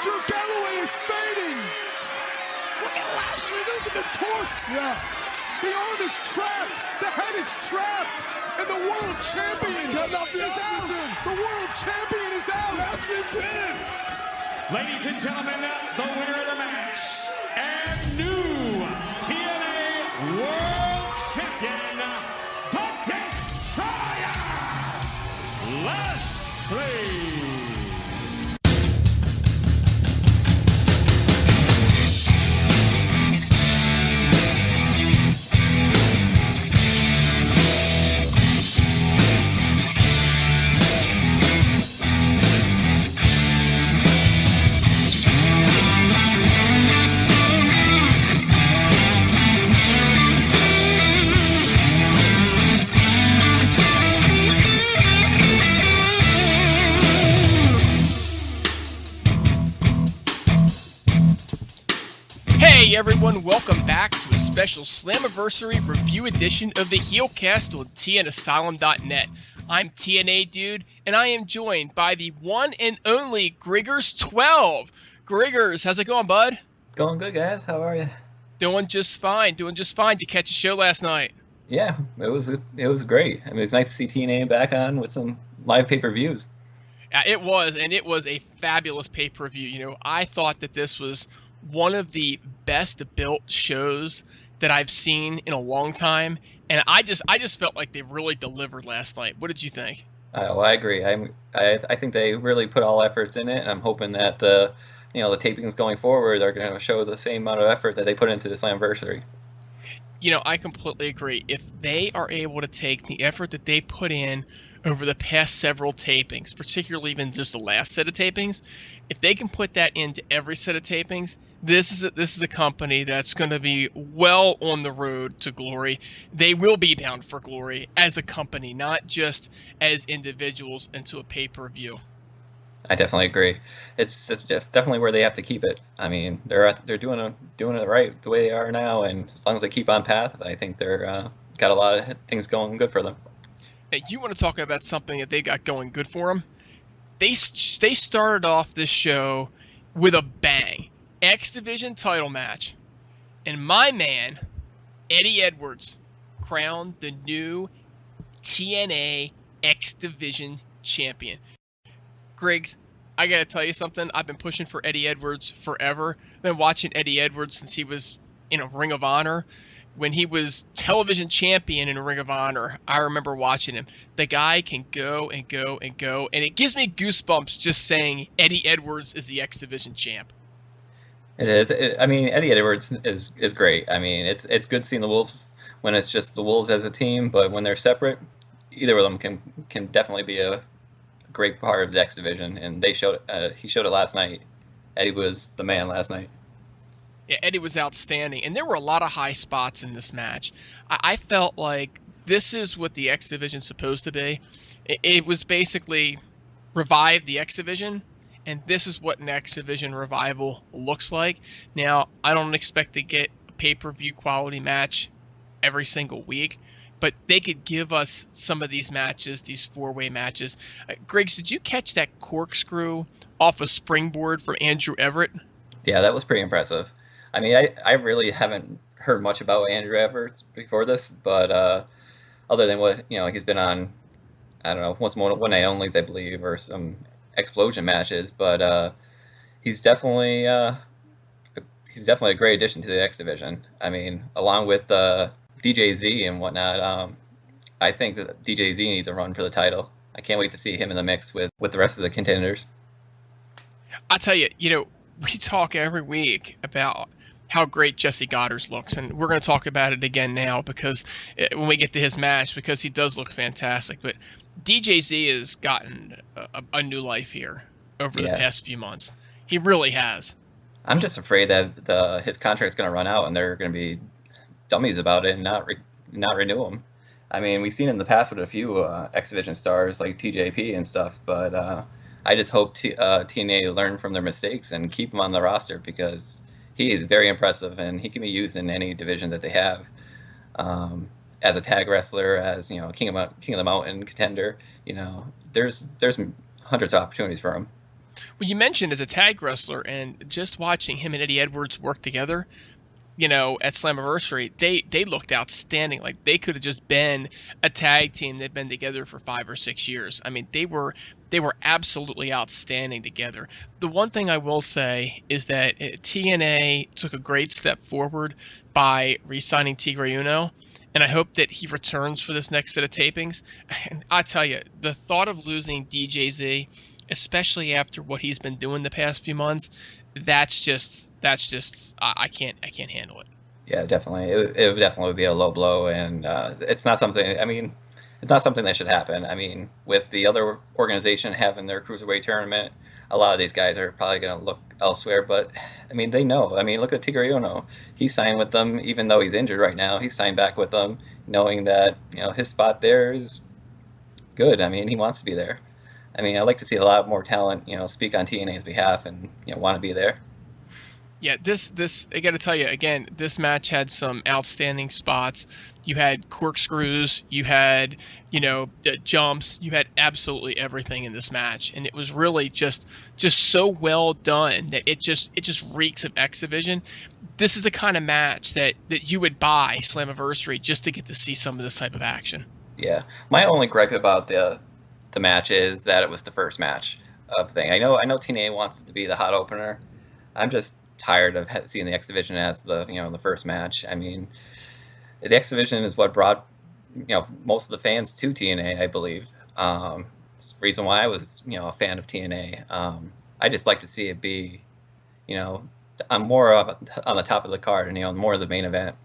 Drew Galloway is fading. Look at Lashley. Look at the torque. Yeah. The arm is trapped. The head is trapped. And the world champion is out. The world champion is out. Lashley's in. Ladies and gentlemen, the winner of the match and new TNA World Champion, the Destroyer, Lashley. Hey everyone, welcome back to a special Slammiversary review edition of the Heelcast on TNAsylum.net. I'm TNA Dude, and I am joined by the one and only Griggers 12. Griggers, how's it going, bud? Going good, guys. How are you? Doing just fine. Did you catch a show last night? Yeah, it was great. I mean, it's nice to see TNA back on with some live pay-per-views. It was a fabulous pay-per-view. You know, I thought that this was one of the best built shows that I've seen in a long time, and I just felt like they really delivered last night. What did you think? Well, I agree. I think they really put all efforts in it, and I'm hoping that the tapings going forward are going to show the same amount of effort that they put into the Slammiversary. You know, I completely agree. If they are able to take the effort that they put in over the past several tapings, particularly even just the last set of tapings, if they can put that into every set of tapings, this is a company that's going to be well on the road to glory. They will be bound for glory as a company, not just as individuals into a pay-per-view. I definitely agree. It's definitely where they have to keep it. I mean, they're doing it right the way they are now, and as long as they keep on path, I think they're got a lot of things going good for them. Hey, you want to talk about something that they got going good for them? They started off this show with a bang. X Division title match. And my man, Eddie Edwards, crowned the new TNA X Division champion. Griggs, I got to tell you something. I've been pushing for Eddie Edwards forever. I've been watching Eddie Edwards since he was in a Ring of Honor. When he was television champion in Ring of Honor, I remember watching him. The guy can go and go and go, and it gives me goosebumps just saying Eddie Edwards is the X Division champ. It is. I mean, Eddie Edwards is great. I mean, it's good seeing the Wolves when it's just the Wolves as a team, but when they're separate, either of them can definitely be a great part of the X Division, and he showed it last night. Eddie was the man last night. Yeah, Eddie was outstanding, and there were a lot of high spots in this match. I felt like this is what the X Division's supposed to be. It was basically revive the X Division, and this is what an X Division revival looks like. Now, I don't expect to get a pay-per-view quality match every single week, but they could give us some of these matches, these four-way matches. Griggs, did you catch that corkscrew off a springboard from Andrew Everett? Yeah, that was pretty impressive. I mean, I really haven't heard much about Andrew Everett before this, but other than what he's been on, I don't know, one night onlys, I believe, or some explosion matches. But he's definitely a great addition to the X Division. I mean, along with DJZ and whatnot, I think that DJZ needs a run for the title. I can't wait to see him in the mix with the rest of the contenders. I tell you, we talk every week about how great Jesse Goddard looks, and we're going to talk about it again now because when we get to his match, because he does look fantastic. But DJZ has gotten a new life here over the past few months. He really has. I'm just afraid that his contract's going to run out, and they're going to be dummies about it and not renew him. I mean, we've seen it in the past with a few X Division stars like TJP and stuff, but I just hope TNA learn from their mistakes and keep him on the roster because he is very impressive and he can be used in any division that they have. As a tag wrestler, as King of the Mountain contender, there's hundreds of opportunities for him. Well, you mentioned as a tag wrestler, and just watching him and Eddie Edwards work together, at Slammiversary, they looked outstanding. Like they could have just been a tag team. They've been together for 5 or 6 years. I mean, they were absolutely outstanding together. The one thing I will say is that TNA took a great step forward by re-signing Tigre Uno, and I hope that he returns for this next set of tapings. And I tell you, the thought of losing DJZ, especially after what he's been doing the past few months, that's just I can't handle it. Yeah, definitely. It would definitely be a low blow, and it's not something. I mean, it's not something that should happen. I mean, with the other organization having their cruiserweight tournament, a lot of these guys are probably going to look elsewhere. But I mean, they know. I mean, look at Tigre Uno. He signed with them, even though he's injured right now. He signed back with them, knowing that his spot there is good. I mean, he wants to be there. I mean, I'd like to see a lot more talent, speak on TNA's behalf and want to be there. Yeah, this I got to tell you again, this match had some outstanding spots. You had corkscrews, you had jumps, you had absolutely everything in this match, and it was really just so well done that it just reeks of X-Division. This is the kind of match that you would buy Slammiversary just to get to see some of this type of action. Yeah, my only gripe about the match is that it was the first match of the thing. I know TNA wants it to be the hot opener. I'm just tired of seeing the X-Division as the first match. I mean, the X-Division is what brought most of the fans to TNA, I believe. It's the reason why I was a fan of TNA. I just like to see it be I'm more on the top of the card and more of the main event.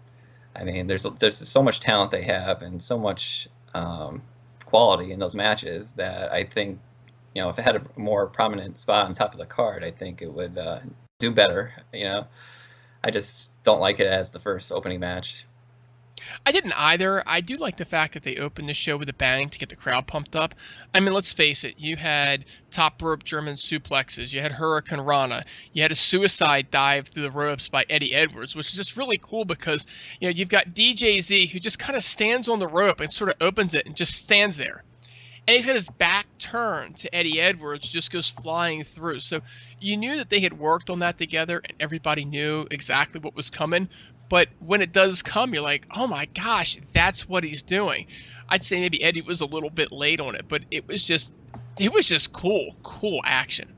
I mean, there's so much talent they have and so much quality in those matches that I think if it had a more prominent spot on top of the card, I think it would do better. I just don't like it as the first opening match. I didn't either. I do like the fact that they opened the show with a bang to get the crowd pumped up. I mean, let's face it. You had top rope German suplexes. You had Hurricane Rana. You had a suicide dive through the ropes by Eddie Edwards, which is just really cool because, you've got DJZ who just kind of stands on the rope and sort of opens it and just stands there. And he's got his back turned to Eddie Edwards, just goes flying through. So you knew that they had worked on that together and everybody knew exactly what was coming. But when it does come, you're like, oh my gosh, that's what he's doing. I'd say maybe Eddie was a little bit late on it, but it was just cool action.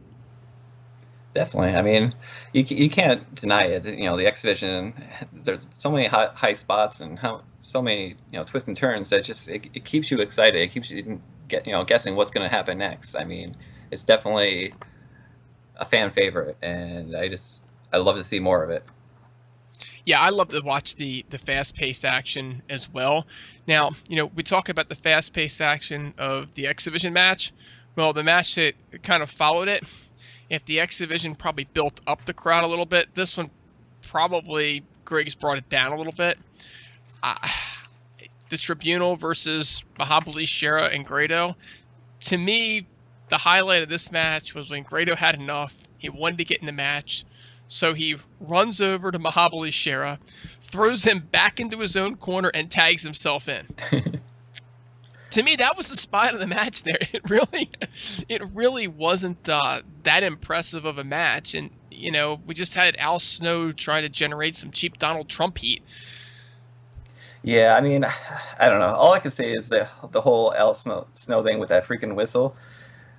Definitely. I mean, you can't deny it. The X-Division, there's so many high spots and so many twists and turns that just it keeps you excited. It keeps you guessing what's going to happen next. I mean, it's definitely a fan favorite, and I love to see more of it. Yeah, I love to watch the fast-paced action as well. Now, we talk about the fast-paced action of the X-Division match. Well, the match that kind of followed it, if the X-Division probably built up the crowd a little bit, this one probably Griggs brought it down a little bit. The Tribunal versus Mahabali Shera and Grado. To me, the highlight of this match was when Grado had enough. He wanted to get in the match. So he runs over to Mahabali Shera, throws him back into his own corner, and tags himself in. To me, that was the spot of the match there. It really wasn't that impressive of a match. And, we just had Al Snow try to generate some cheap Donald Trump heat. Yeah, I mean, I don't know. All I can say is the whole Al Snow thing with that freaking whistle.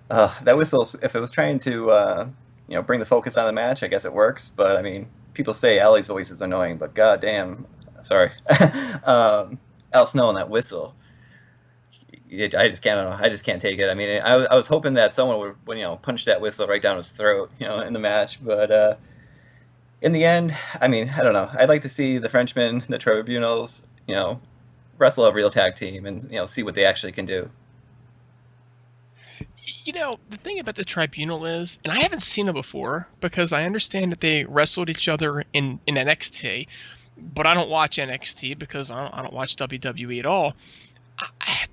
That whistle, if it was trying to bring the focus on the match, I guess it works. But I mean, people say Ali's voice is annoying, but goddamn, sorry, Al Snow and that whistle. I just can't take it. I mean, I was hoping that someone would punch that whistle right down his throat, in the match. But in the end, I mean, I don't know. I'd like to see the Frenchmen, the Tribunals, wrestle a real tag team and see what they actually can do. The thing about the Tribunal is, and I haven't seen them before because I understand that they wrestled each other in NXT, but I don't watch NXT because I don't watch WWE at all.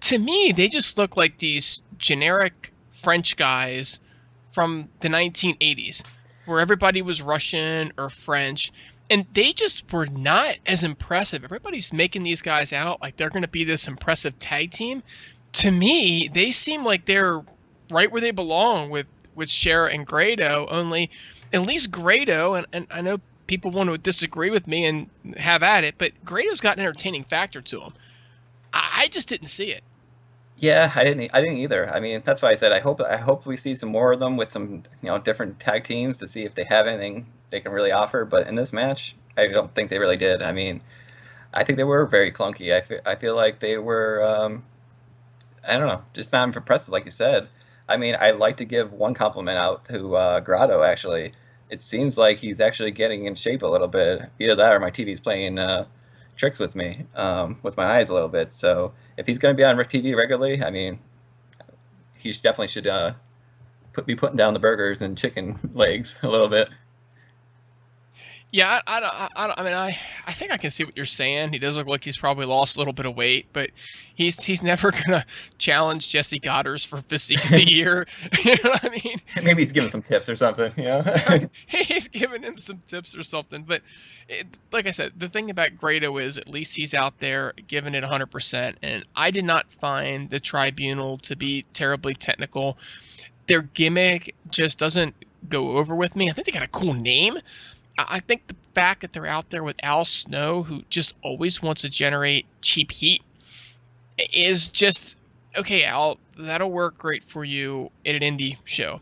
To me, they just look like these generic French guys from the 1980s where everybody was Russian or French, and they just were not as impressive. Everybody's making these guys out like they're going to be this impressive tag team. To me, they seem like they're right where they belong with with Cher and Grado, only at least Grado, and I know people want to disagree with me and have at it, but Grado's got an entertaining factor to him. I just didn't see it. Yeah, I didn't either. I mean, that's why I said I hope we see some more of them with some, different tag teams to see if they have anything they can really offer. But in this match, I don't think they really did. I mean, I think they were very clunky. I feel like they were, I don't know, just not impressive, like you said. I mean, I like to give one compliment out to Grotto, actually. It seems like he's actually getting in shape a little bit. Either that or my TV's playing tricks with me, with my eyes a little bit. So if he's going to be on TV regularly, I mean, he definitely should be putting down the burgers and chicken legs a little bit. Yeah, I mean, I think I can see what you're saying. He does look like he's probably lost a little bit of weight, but he's never gonna challenge Jesse Goddard's for physique of the year. You know what I mean? Maybe he's giving some tips or something. He's giving him some tips or something. But like I said, the thing about Grado is at least he's out there giving it 100%. And I did not find the Tribunal to be terribly technical. Their gimmick just doesn't go over with me. I think they got a cool name. I think the fact that they're out there with Al Snow, who just always wants to generate cheap heat, is just, okay, Al, that'll work great for you in an indie show.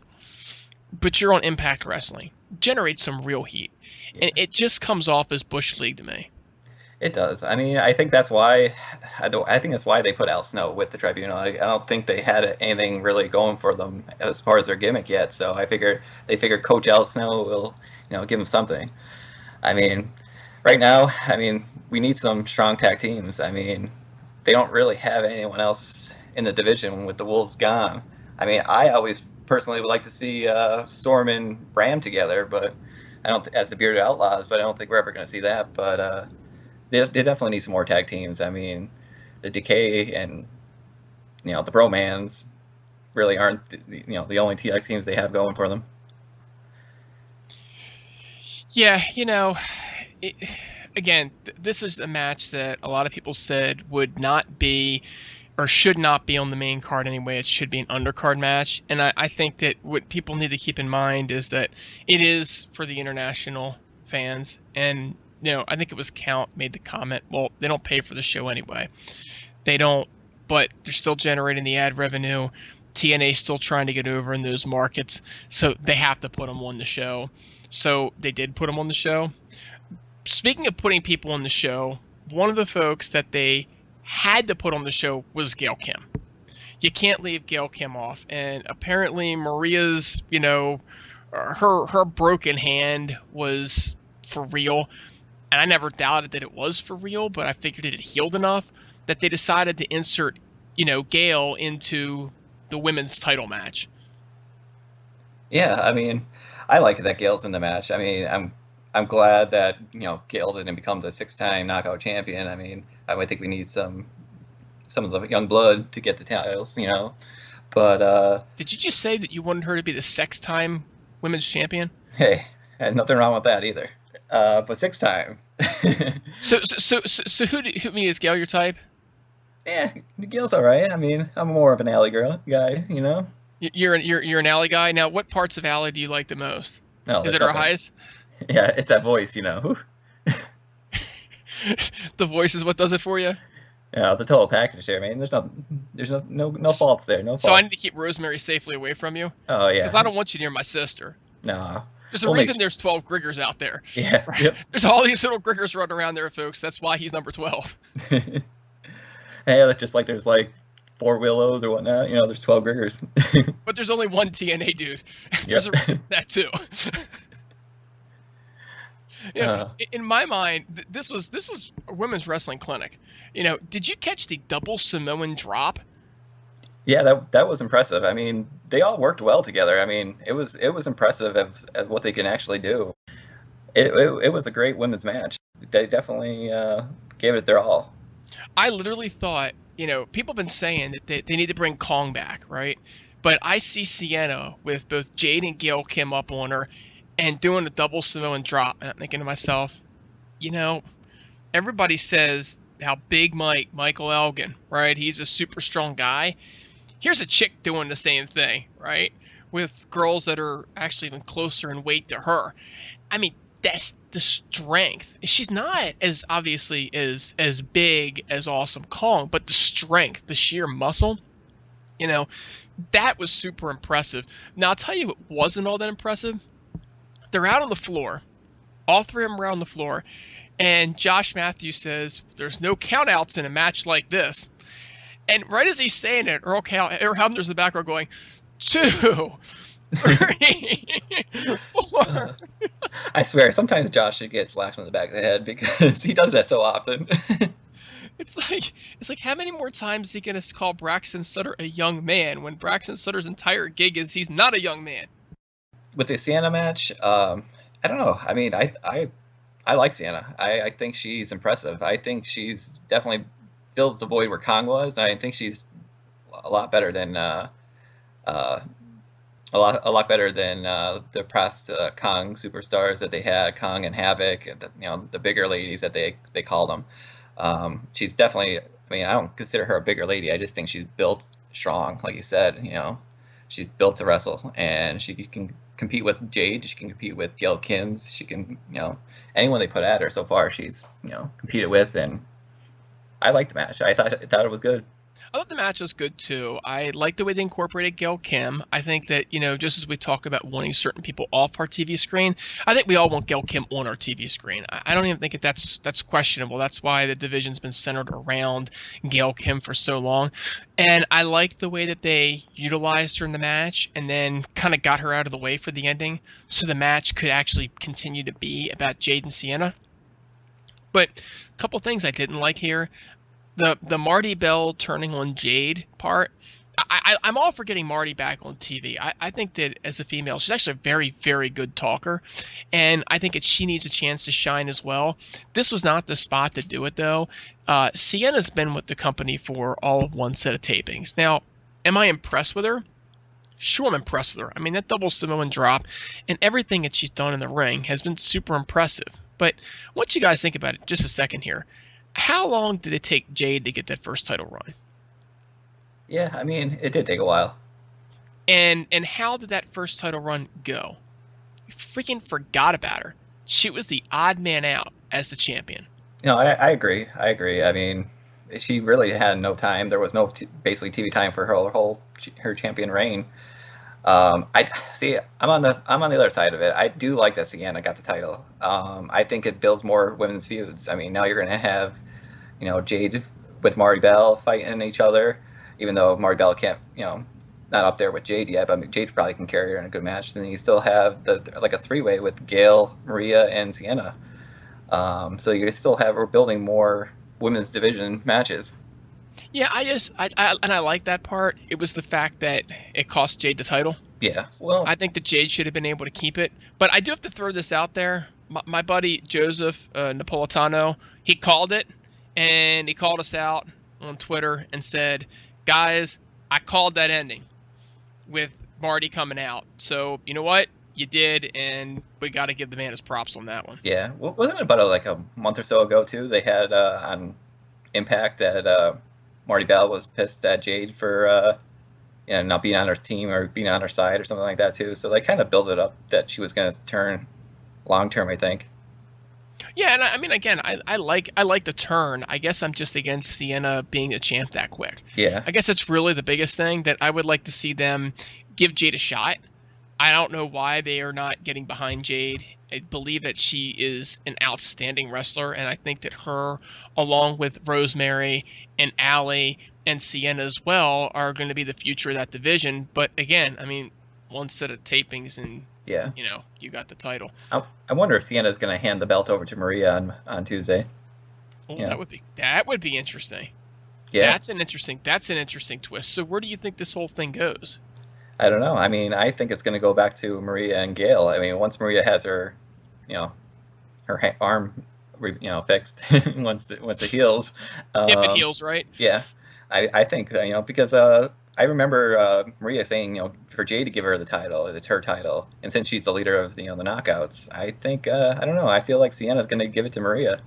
But you're on Impact Wrestling. Generate some real heat. Yeah. And it just comes off as Bush League to me. It does. I mean, I think that's why they put Al Snow with the Tribunal. I don't think they had anything really going for them as far as their gimmick yet. So they figured Coach Al Snow will, give them something. I mean, right now, we need some strong tag teams. I mean, they don't really have anyone else in the division with the Wolves gone. I mean, I always personally would like to see Storm and Bram together, but I don't as the Bearded Outlaws. But I don't think we're ever going to see that. But they definitely need some more tag teams. I mean, the Decay and the Bromans really aren't the only tag teams they have going for them. Yeah, again, this is a match that a lot of people said would not be or should not be on the main card anyway. It should be an undercard match. And I think that what people need to keep in mind is that it is for the international fans. And, I think it was Count made the comment, well, they don't pay for the show anyway. They don't, but they're still generating the ad revenue. TNA still trying to get over in those markets. So they have to put them on the show. So they did put him on the show. Speaking of putting people on the show, one of the folks that they had to put on the show was Gail Kim. You can't leave Gail Kim off. And apparently Maria's, her broken hand was for real. And I never doubted that it was for real, but I figured it had healed enough that they decided to insert, Gail into the women's title match. Yeah, I mean, I like that Gail's in the match. I mean, I'm glad that Gail didn't become the 6-time knockout champion. I mean, I would think we need some of the young blood to get the titles, But did you just say that you wanted her to be the 6-time women's champion? Hey, had nothing wrong with that either. But 6-time. So who is Gail your type? Yeah, Gail's all right. I mean, I'm more of an alley girl guy, You're an alley guy. Now, what parts of alley do you like the most? No, is it her highs? Yeah, it's that voice, The voice is what does it for you? Yeah, the total package there, man. There's no faults there. No faults. So I need to keep Rosemary safely away from you? Oh, yeah. Because I don't want you near my sister. No. There's a reason there's 12 Griggers out there. Yeah. Right? Yep. There's all these little Griggers running around there, folks. That's why he's number 12. Yeah, just like there's like 4 Willows or whatnot. There's 12 Griggers. But there's only one TNA dude. There's a reason for that too. In my mind, this was a women's wrestling clinic. Did you catch the double Samoan drop? Yeah, that was impressive. I mean, they all worked well together. I mean, it was impressive as what they can actually do. It was a great women's match. They definitely gave it their all. I literally thought, people have been saying that they need to bring Kong back, right? But I see Sienna with both Jade and Gail Kim up on her and doing a double Samoan drop. And I'm thinking to myself, everybody says how big Michael Elgin, right? He's a super strong guy. Here's a chick doing the same thing, right? with girls that are actually even closer in weight to her. I mean, that's the strength. She's not as obviously as big as Awesome Kong, but the strength, the sheer muscle, you know, that was super impressive. Now, I'll tell you what wasn't all that impressive. They're out on the floor. All three of them are on the floor. And Josh Matthews says, there's no countouts in a match like this. And right as he's saying it, Earl Hebner's in the background going, 2, 3, 4. I swear, sometimes Josh should get slapped on the back of the head because he does that so often. It's like how many more times is he going to call Braxton Sutter a young man when Braxton Sutter's entire gig is he's not a young man? With the Sienna match, I don't know. I mean, I like Sienna. I think she's impressive. I think she's definitely fills the void where Kong was. I think she's a lot better than a lot better than the past Kong superstars that they had, Kong and Havoc, and the bigger ladies that they call them. She's definitely. I mean, I don't consider her a bigger lady. I just think she's built strong, like you said. She's built to wrestle, and she can compete with Jade. She can compete with Gail Kim's. She can, anyone they put at her so far, she's competed with, and I liked the match. I thought it was good. I thought the match was good too. I like the way they incorporated Gail Kim. I think that, just as we talk about wanting certain people off our TV screen, I think we all want Gail Kim on our TV screen. I don't even think that's questionable. That's why the division's been centered around Gail Kim for so long. And I like the way that they utilized her in the match and then kind of got her out of the way for the ending so the match could actually continue to be about Jade and Sienna. But a couple things I didn't like here. The Marty Bell turning on Jade part, I'm all for getting Marty back on TV. I think that as a female, she's actually a very, very good talker, and I think that she needs a chance to shine as well. This was not the spot to do it, though. Sienna's been with the company for all of one set of tapings. Now, am I impressed with her? Sure, I'm impressed with her. I mean, that double Samoan drop and everything that she's done in the ring has been super impressive. But once you guys think about it, just a second here, how long did it take Jade to get that first title run? Yeah, I mean, it did take a while. And how did that first title run go? You freaking forgot about her. She was the odd man out as the champion. I agree. I mean, she really had no time. There was no basically TV time for her champion reign. I see. I'm on the other side of it. I do like that Sienna got the title. I think it builds more women's feuds. I mean, now you're going to have, Jade with Marty Bell fighting each other, even though Marty Bell can't, not up there with Jade yet, but Jade probably can carry her in a good match. Then you still have a three-way with Gail, Maria, and Sienna. So you still we're building more women's division matches. Yeah, I like that part. It was the fact that it cost Jade the title. Yeah, well, I think that Jade should have been able to keep it. But I do have to throw this out there. My buddy Joseph Napolitano, he called it, and he called us out on Twitter and said, guys, I called that ending with Marty coming out. So, you know what? You did, and we got to give the man his props on that one. Yeah, wasn't it about a month or so ago, too? They had on Impact that Marty Bell was pissed at Jade for not being on her team or being on her side or something like that, too. So they kind of built it up that she was going to turn long-term, I think. Yeah, and I mean, again, I like the turn. I guess I'm just against Sienna being a champ that quick. Yeah. I guess that's really the biggest thing, that I would like to see them give Jade a shot. I don't know why they are not getting behind Jade. I believe that she is an outstanding wrestler, and I think that her, along with Rosemary and Allie and Sienna as well, are going to be the future of that division. But again, I mean, one set of tapings and yeah, you got the title. I wonder if Sienna's going to hand the belt over to Maria on Tuesday. Oh, yeah. That would be interesting. Yeah, that's an interesting twist. So where do you think this whole thing goes? I don't know. I mean, I think it's going to go back to Maria and Gail. I mean, once Maria has her, her arm, fixed, once it heals. If it heals, right? Yeah, I think because I remember Maria saying, for Jade to give her the title, it's her title, and since she's the leader of the knockouts, I think I don't know. I feel like Sienna's going to give it to Maria.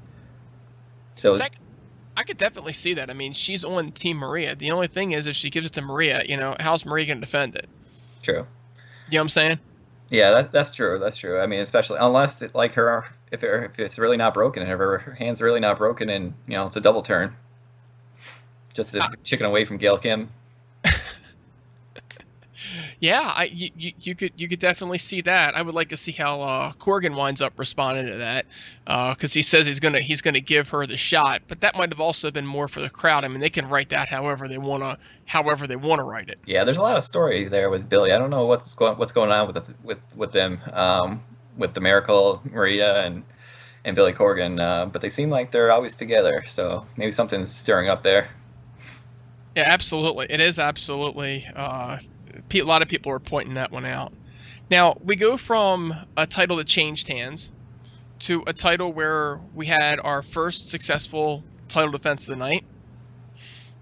So. I could definitely see that. I mean, she's on Team Maria. The only thing is, if she gives it to Maria, how's Maria going to defend it? True. You know what I'm saying? Yeah, that's true. That's true. I mean, especially unless if it's really not broken and if her hand's really not broken and it's a double turn, just to chicken away from Gail Kim. Yeah, you could definitely see that. I would like to see how Corgan winds up responding to that, because he says he's gonna give her the shot, but that might have also been more for the crowd. I mean, they can write that however they wanna write it. Yeah, there's a lot of story there with Billy. I don't know what's going on with them, with the Miracle, Maria, and Billy Corgan, but they seem like they're always together. So maybe something's stirring up there. Yeah, absolutely. It is absolutely. A lot of people are pointing that one out. Now, we go from a title that changed hands to a title where we had our first successful title defense of the night,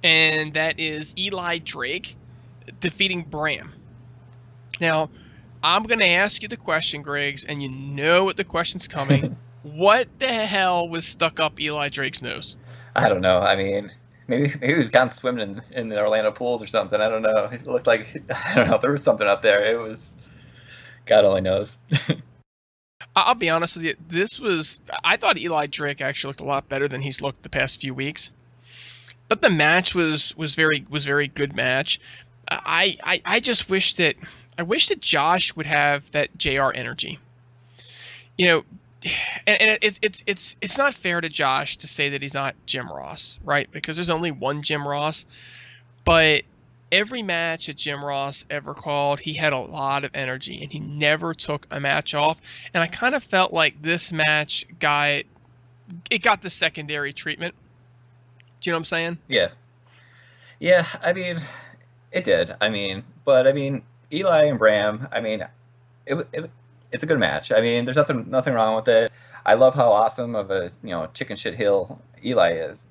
and that is Eli Drake defeating Bram. Now, I'm going to ask you the question, Griggs, and you know what the question's coming. What the hell was stuck up Eli Drake's nose? I don't know. I mean, maybe he was gone swimming in the Orlando pools or something. I don't know. It looked like, I don't know, there was something up there. It was, God only knows. I'll be honest with you. I thought Eli Drake actually looked a lot better than he's looked the past few weeks. But the match was very good match. I just wish that Josh would have that JR energy. And it's not fair to Josh to say that he's not Jim Ross, right? Because there's only one Jim Ross. But every match that Jim Ross ever called, he had a lot of energy, and he never took a match off. And I kind of felt like this match got the secondary treatment. Do you know what I'm saying? Yeah. Yeah, I mean, it did. I mean, Eli and Bram, I mean, it's a good match. I mean, there's nothing wrong with it. I love how awesome of a chicken shit heel Eli is.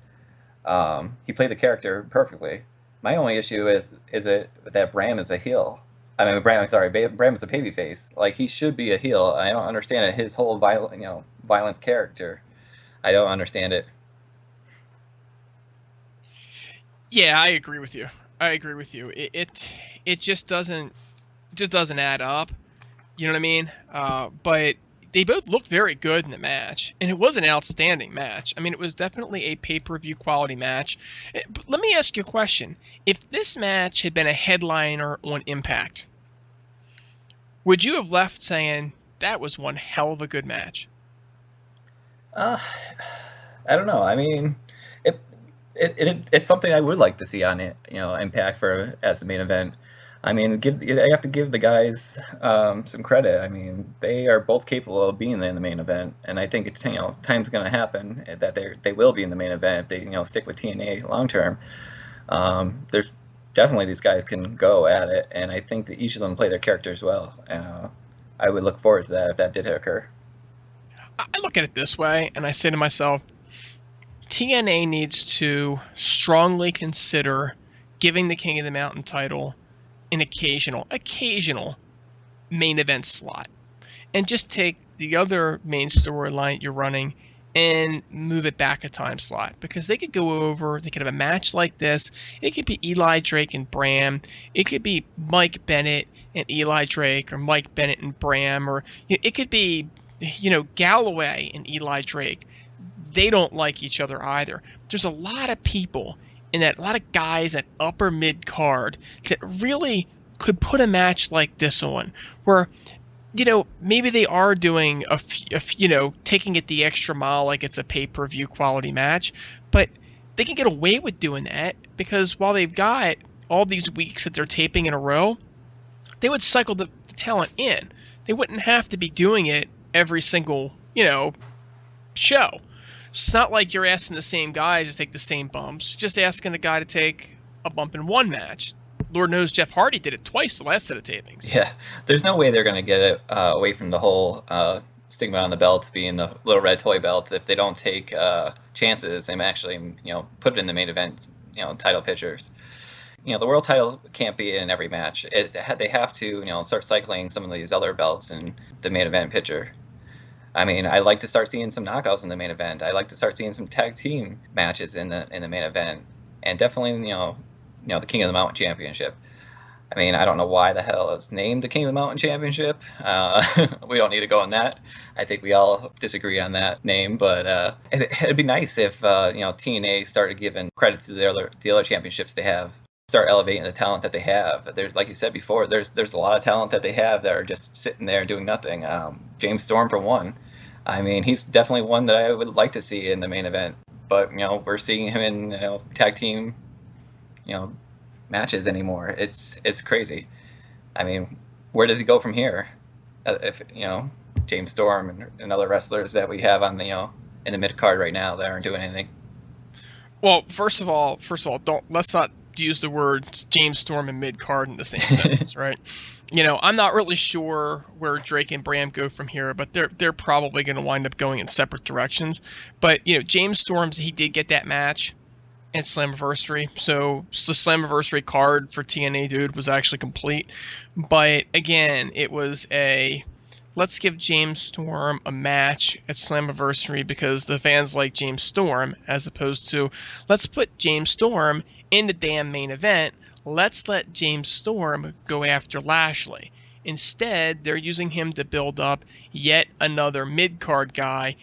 He played the character perfectly. My only issue is that Bram is a heel. I mean, Bram is a babyface. Like, he should be a heel. I don't understand it. His whole violence character, I don't understand it. Yeah, I agree with you. It just doesn't add up. You know what I mean? But they both looked very good in the match, and it was an outstanding match. I mean, it was definitely a pay-per-view quality match. But let me ask you a question. If this match had been a headliner on Impact, would you have left saying that was one hell of a good match? I don't know. I mean, it's something I would like to see on it, Impact as the main event. I mean, I have to give the guys some credit. I mean, they are both capable of being in the main event, and I think time's going to happen that they will be in the main event if they stick with TNA long term. There's definitely these guys can go at it, and I think that each of them play their characters well. I would look forward to that if that did occur. I look at it this way, and I say to myself, TNA needs to strongly consider giving the King of the Mountain title an occasional main event slot, and just take the other main storyline you're running and move it back a time slot, because they could go over, they could have a match like this. It could be Eli Drake and Bram, it could be Mike Bennett and Eli Drake, or Mike Bennett and Bram, or it could be Galloway and Eli Drake. They don't like each other either. There's a lot of people in that, a lot of guys at upper mid card that really could put a match like this on, where maybe they are doing taking it the extra mile, like it's a pay-per-view quality match, but they can get away with doing that because while they've got all these weeks that they're taping in a row, they would cycle the talent in. They wouldn't have to be doing it every single show. It's not like you're asking the same guys to take the same bumps. You're just asking a guy to take a bump in one match. Lord knows Jeff Hardy did it twice the last set of tapings. Yeah, there's no way they're going to get it away from the whole stigma on the belt being the little red toy belt if they don't take chances and actually put it in the main event title pictures. The world title can't be in every match. They have to start cycling some of these other belts in the main event picture. I mean, I like to start seeing some knockouts in the main event. I like to start seeing some tag team matches in the main event, and definitely the King of the Mountain Championship. I mean, I don't know why the hell it's named the King of the Mountain Championship. We don't need to go on that. I think we all disagree on that name, but it'd be nice if TNA started giving credit to the other championships they have. Start elevating the talent that they have. There's, like you said before, there's a lot of talent that they have that are just sitting there doing nothing. James Storm, for one. I mean, he's definitely one that I would like to see in the main event. But we're seeing him in tag team, matches anymore. It's crazy. I mean, where does he go from here? If James Storm and other wrestlers that we have on the in the mid card right now that aren't doing anything. Well, first of all, let's not use the words James Storm and mid card in the same sentence, right? I'm not really sure where Drake and Bram go from here, but they're probably going to wind up going in separate directions. But James Storm's, he did get that match at Slammiversary, so the Slammiversary card for TNA Dude was actually complete. But again, it was let's give James Storm a match at Slammiversary because the fans like James Storm, as opposed to let's put James Storm in the damn main event. Let's let James Storm go after Lashley. Instead, they're using him to build up yet another mid-card guy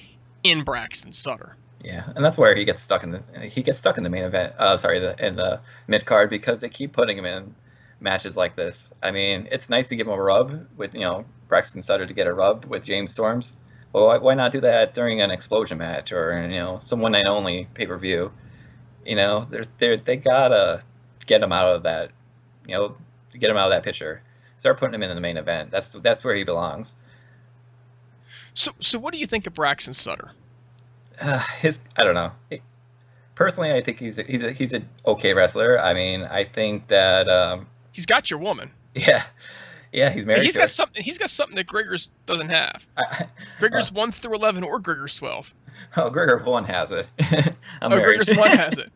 in Braxton Sutter. Yeah, and that's where he gets stuck in the main event. In the mid card, because they keep putting him in matches like this. I mean, it's nice to give him a rub with Braxton Sutter to get a rub with James Storms. Well, why not do that during an explosion match or some one night only pay per view? They gotta get him out of that. Get him out of that picture. Start putting him in the main event. That's where he belongs. So what do you think of Braxton Sutter? I don't know. Personally, I think he's an okay wrestler. I mean, I think that he's got your woman. Yeah, he's married. He's got something that Griggers doesn't have. Griggers 1 through 11 or Griggers 12. Oh, Griggers 1 has it. Griggers 1 has it.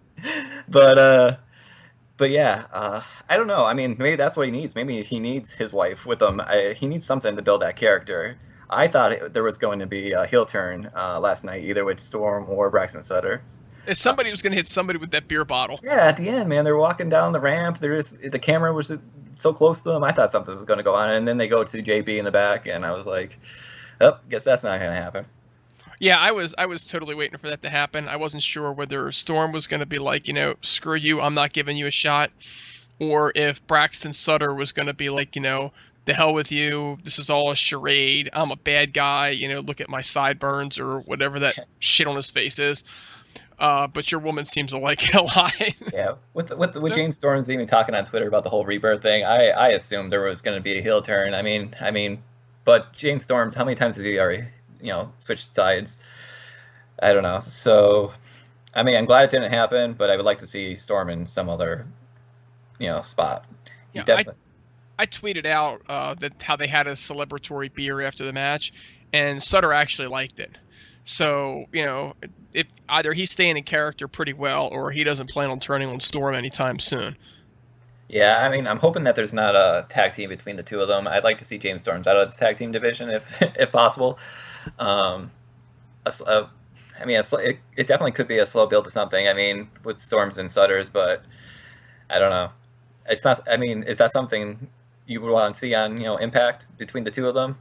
But yeah, I don't know. I mean, maybe that's what he needs. Maybe he needs his wife with him. He needs something to build that character. I thought there was going to be a heel turn last night, either with Storm or Braxton Sutter. If somebody was going to hit somebody with that beer bottle. Yeah, at the end, man, they're walking down the ramp. The camera was so close to them. I thought something was going to go on, and then they go to JB in the back, and I was like, "Oh, guess that's not going to happen." Yeah, I was totally waiting for that to happen. I wasn't sure whether Storm was going to be like, screw you, I'm not giving you a shot, or if Braxton Sutter was going to be like, the hell with you, this is all a charade, I'm a bad guy, look at my sideburns or whatever that shit on his face is. But your woman seems to like it a lot. Yeah, with James Storm's even talking on Twitter about the whole rebirth thing, I assumed there was going to be a heel turn. I mean, but James Storm's, how many times has he already, switched sides? I don't know. So, I mean, I'm glad it didn't happen, but I would like to see Storm in some other, spot. Yeah, definitely. I tweeted out that how they had a celebratory beer after the match, and Sutter actually liked it. So, if either he's staying in character pretty well, or he doesn't plan on turning on Storm anytime soon. Yeah, I mean, I'm hoping that there's not a tag team between the two of them. I'd like to see James Storms out of the tag team division if possible. It definitely could be a slow build to something. I mean, with Storms and Sutters, but I don't know. It's not. I mean, is that something you would want to see on Impact between the two of them?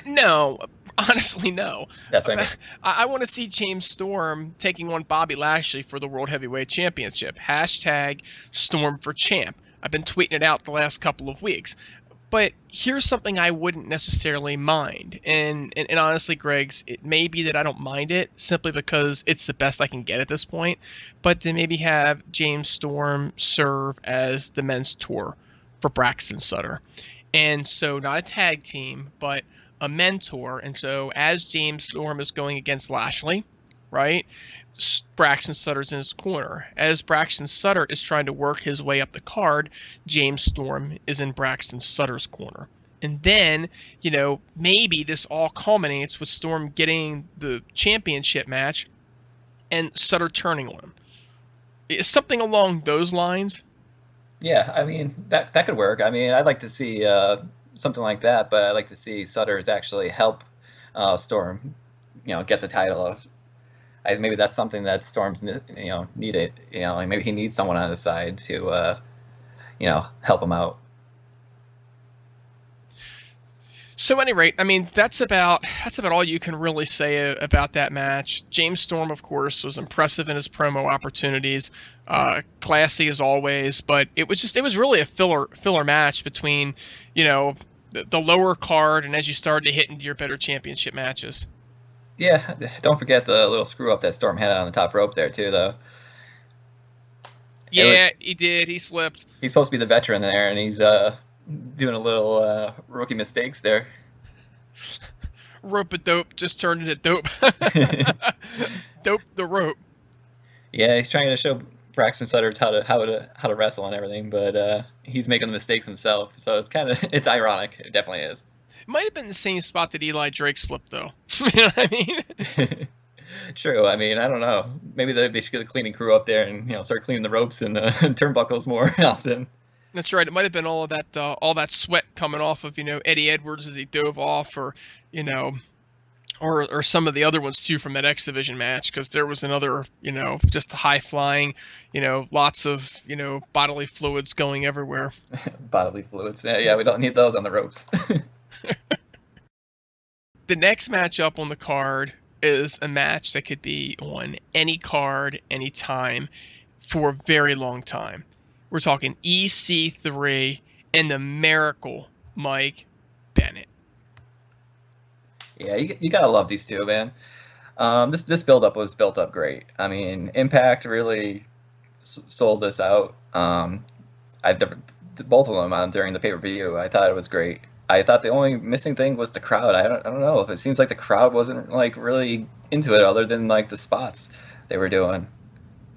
No, honestly, no. That's what I mean. I want to see James Storm taking on Bobby Lashley for the World Heavyweight Championship. # Storm for Champ. I've been tweeting it out the last couple of weeks. But here's something I wouldn't necessarily mind. And honestly, Greg's, it may be that I don't mind it simply because it's the best I can get at this point. But to maybe have James Storm serve as the men's tour for Braxton Sutter. And so not a tag team, but a mentor. And so as James Storm is going against Lashley, right, Braxton Sutter's in his corner. As Braxton Sutter is trying to work his way up the card, James Storm is in Braxton Sutter's corner. And then, maybe this all culminates with Storm getting the championship match and Sutter turning on him. Is something along those lines? Yeah, I mean, that could work. I mean, I'd like to see something like that, but I'd like to see Sutters actually help Storm, get the title. Maybe that's something that Storm's, needed. Maybe he needs someone on his side to, help him out. So, at any rate, I mean, that's about all you can really say about that match. James Storm, of course, was impressive in his promo opportunities, classy as always. But it was really a filler match between, the lower card and as you started to hit into your better championship matches. Yeah, don't forget the little screw up that Storm had on the top rope there too, though. Yeah, he did. He slipped. He's supposed to be the veteran there, and he's doing a little rookie mistakes there. Rope-a-dope just turned into dope. Dope the rope. Yeah, he's trying to show Braxton Sutter how to wrestle and everything, but he's making the mistakes himself. So it's ironic. It definitely is. It might have been the same spot that Eli Drake slipped, though. You know what I mean? True. I mean, I don't know. Maybe they should get a cleaning crew up there and start cleaning the ropes and turnbuckles more often. That's right. It might have been all that sweat coming off of Eddie Edwards as he dove off, or or some of the other ones too from that X Division match, because there was another just high flying, lots of bodily fluids going everywhere. Bodily fluids. Yeah, we don't need those on the ropes. The next match up on the card is a match that could be on any card, anytime, for a very long time. We're talking EC3 and the Miracle Mike Bennett. Yeah, you gotta love these two, man. This build-up was built up great. I mean, Impact really sold this out. Both of them during the pay-per-view. I thought it was great. I thought the only missing thing was the crowd. I don't know. It seems like the crowd wasn't really into it, other than the spots they were doing.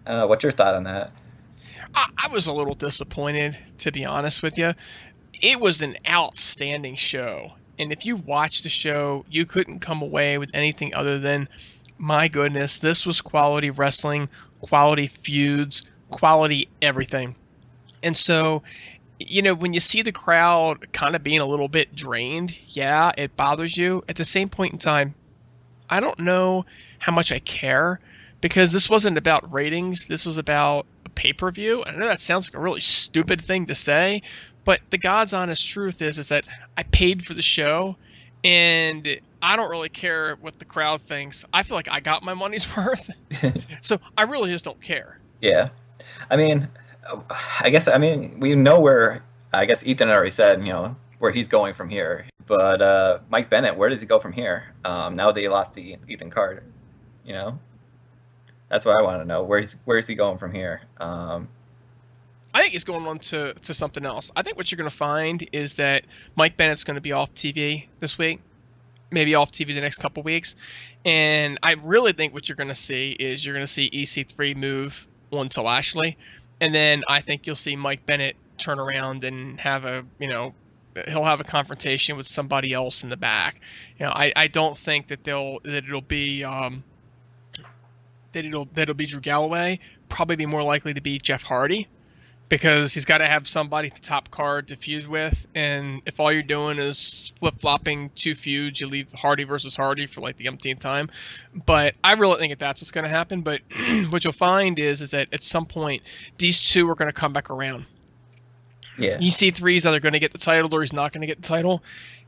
I don't know. What's your thought on that? I was a little disappointed, to be honest with you. It was an outstanding show. And if you watched the show, you couldn't come away with anything other than, my goodness, this was quality wrestling, quality feuds, quality everything. And so, when you see the crowd kind of being a little bit drained, yeah, it bothers you. At the same point in time, I don't know how much I care, because this wasn't about ratings. This was about a pay-per-view. I know that sounds like a really stupid thing to say, but the God's honest truth is that I paid for the show, and I don't really care what the crowd thinks. I feel like I got my money's worth, so I really just don't care. Yeah. I mean, we know where, I guess Ethan already said, where he's going from here. But Mike Bennett, where does he go from here? Now that he lost to Ethan Carter, that's what I want to know. Where is he going from here? I think he's going on to something else. I think what you're going to find is that Mike Bennett's going to be off TV this week, maybe off TV the next couple weeks. And I really think what you're going to see is EC3 move on to Lashley. And then I think you'll see Mike Bennett turn around and have he'll have a confrontation with somebody else in the back. I don't think that it'll be Drew Galloway. Probably be more likely to be Jeff Hardy, because he's got to have somebody at the top card to feud with. And if all you're doing is flip-flopping two feuds, you leave Hardy versus Hardy for the umpteenth time. But I really think that's what's going to happen. But what you'll find is that at some point, these two are going to come back around. Yeah. EC3 is either going to get the title or he's not going to get the title.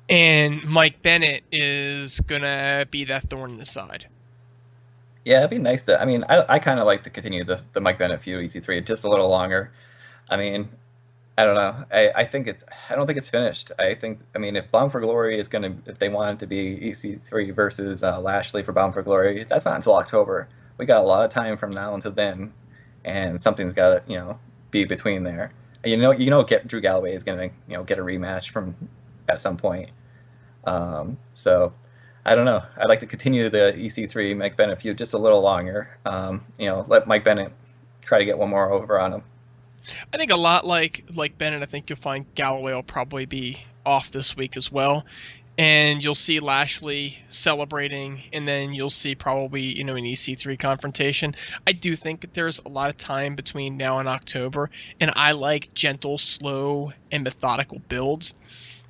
And Mike Bennett is going to be that thorn in the side. Yeah, it'd be nice to... I mean, I kind of like to continue the Mike Bennett feud, EC3, just a little longer. I mean, I don't know. I don't think it's finished. If Bound for Glory is if they want it to be EC3 versus Lashley for Bound for Glory, that's not until October. We got a lot of time from now until then, and something's got to be between there. Drew Galloway is gonna get a rematch at some point. So I don't know. I'd like to continue the EC3 Mike Bennett feud just a little longer. Let Mike Bennett try to get one more over on him. I think a lot like Bennett, I think you'll find Galloway will probably be off this week as well. And you'll see Lashley celebrating, and then you'll see probably, an EC3 confrontation. I do think that there's a lot of time between now and October, and I like gentle, slow, and methodical builds.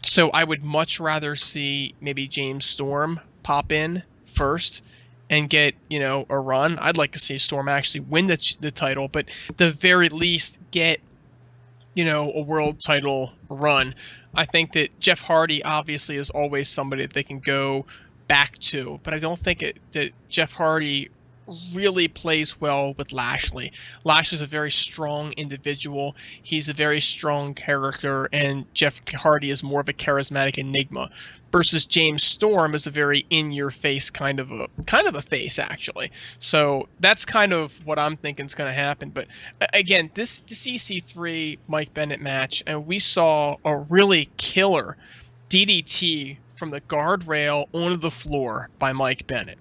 So I would much rather see maybe James Storm pop in first and get, a run. I'd like to see Storm actually win the title, but at the very least get a world title run. I think that Jeff Hardy obviously is always somebody that they can go back to, but I don't think that Jeff Hardy really plays well with Lashley. Lashley's a very strong individual. He's a very strong character, and Jeff Hardy is more of a charismatic enigma. Versus James Storm is a very in-your-face kind of a face, actually. So that's kind of what I'm thinking is going to happen. But again, this EC3 Mike Bennett match, and we saw a really killer DDT from the guardrail onto the floor by Mike Bennett.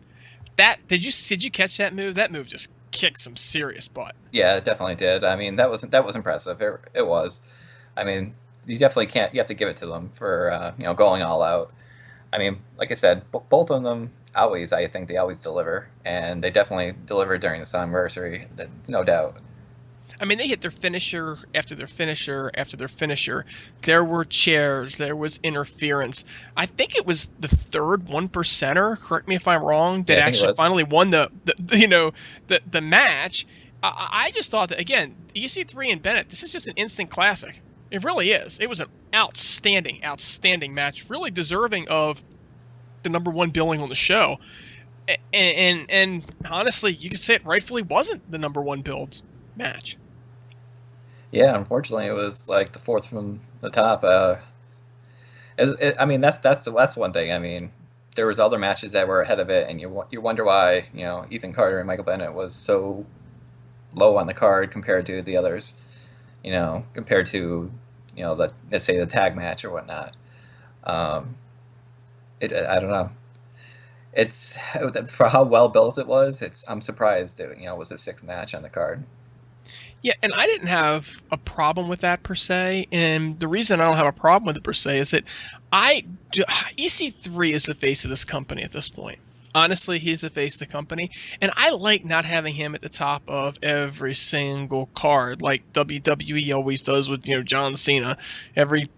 Did you catch that move? That move just kicked some serious butt. Yeah, it definitely did. I mean, that was impressive. It was. I mean, you definitely can't. You have to give it to them for going all out. I mean, like I said, both of them always. I think they always deliver, and they definitely delivered during the Slammiversary. No doubt. I mean, they hit their finisher after their finisher after their finisher. There were chairs. There was interference. I think it was the third 1%er, correct me if I'm wrong, that actually finally won the match. I just thought that, again, EC3 and Bennett, this is just an instant classic. It really is. It was an outstanding match, really deserving of the #1 billing on the show. And honestly, you could say it rightfully wasn't the #1 billed match. Yeah, unfortunately, it was like the fourth from the top. I mean, that's one thing. I mean, there was other matches that were ahead of it, and you wonder why Ethan Carter and Michael Bennett was so low on the card compared to the others. Compared to let's say the tag match or whatnot. I don't know. It's for how well built it was. I'm surprised it was a 6th match on the card. Yeah, and I didn't have a problem with that per se, and the reason I don't have a problem with it per se is that EC3 is the face of this company at this point. Honestly, he's the face of the company, and I like not having him at the top of every single card like WWE always does with John Cena. Every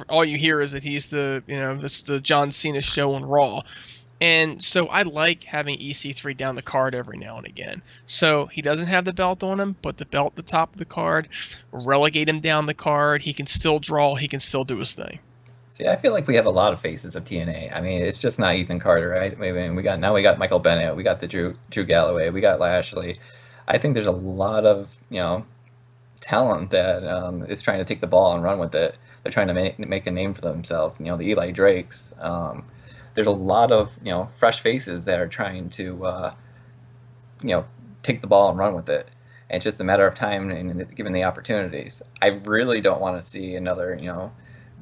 all you hear is that he's it's the John Cena show on Raw. And so I like having EC3 down the card every now and again. So he doesn't have the belt on him, put the belt at the top of the card, relegate him down the card. He can still draw. He can still do his thing. See, I feel like we have a lot of faces of TNA. I mean, it's just not Ethan Carter, right? I mean, we got Michael Bennett, we got the Drew Galloway, we got Lashley. I think there's a lot of talent that is trying to take the ball and run with it. They're trying to make a name for themselves. The Eli Drakes. There's a lot of fresh faces that are trying to take the ball and run with it. And it's just a matter of time and given the opportunities. I really don't want to see another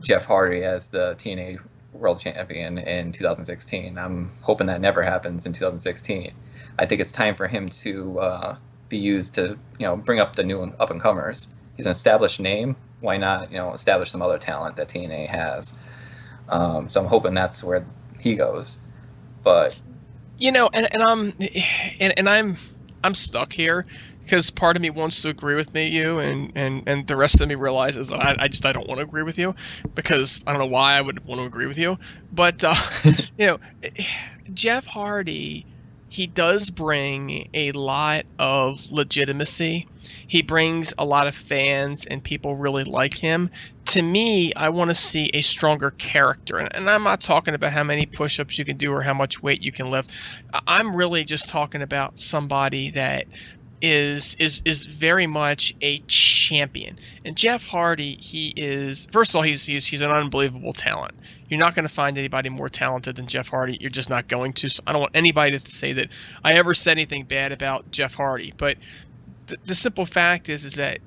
Jeff Hardy as the TNA World Champion in 2016. I'm hoping that never happens in 2016. I think it's time for him to be used to bring up the new up and comers. He's an established name. Why not establish some other talent that TNA has? So I'm hoping that's where he goes. But I'm stuck here because part of me wants to agree with you and the rest of me realizes that I don't want to agree with you because I don't know why I would want to agree with you. But Jeff Hardy, he does bring a lot of legitimacy. He brings a lot of fans and people really like him. To me, I want to see a stronger character. And I'm not talking about how many push-ups you can do or how much weight you can lift. I'm really just talking about somebody that is very much a champion. And Jeff Hardy, he is, first of all, he's an unbelievable talent. You're not going to find anybody more talented than Jeff Hardy. You're just not going to. So I don't want anybody to say that I ever said anything bad about Jeff Hardy. But the simple fact is that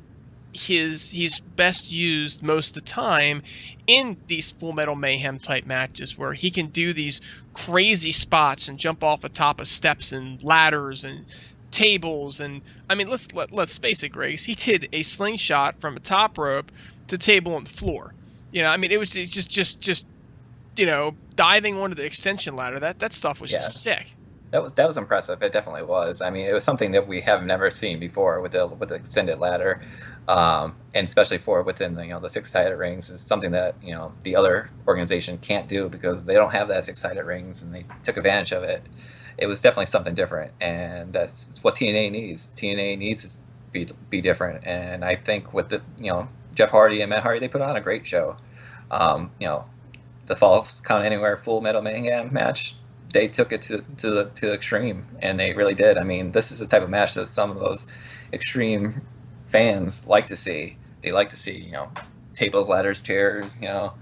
he's best used most of the time in these Full Metal Mayhem type matches where he can do these crazy spots and jump off the top of steps and ladders and tables. And I mean, let's face it, Grace. He did a slingshot from a top rope to table on the floor. I mean, it's just diving onto the extension ladder. That stuff was just sick. That was impressive. It definitely was. I mean, it was something that we have never seen before with the extended ladder, and especially within the 6-sided rings is something that the other organization can't do because they don't have that 6-sided rings, and they took advantage of it. It was definitely something different, and that's what TNA needs. TNA needs to be different, and I think with the Jeff Hardy and Matt Hardy, they put on a great show. The Falls Count Anywhere Full Metal Mayhem match, they took it to the extreme, and they really did. I mean, this is the type of match that some of those extreme fans like to see. They like to see, tables, ladders, chairs,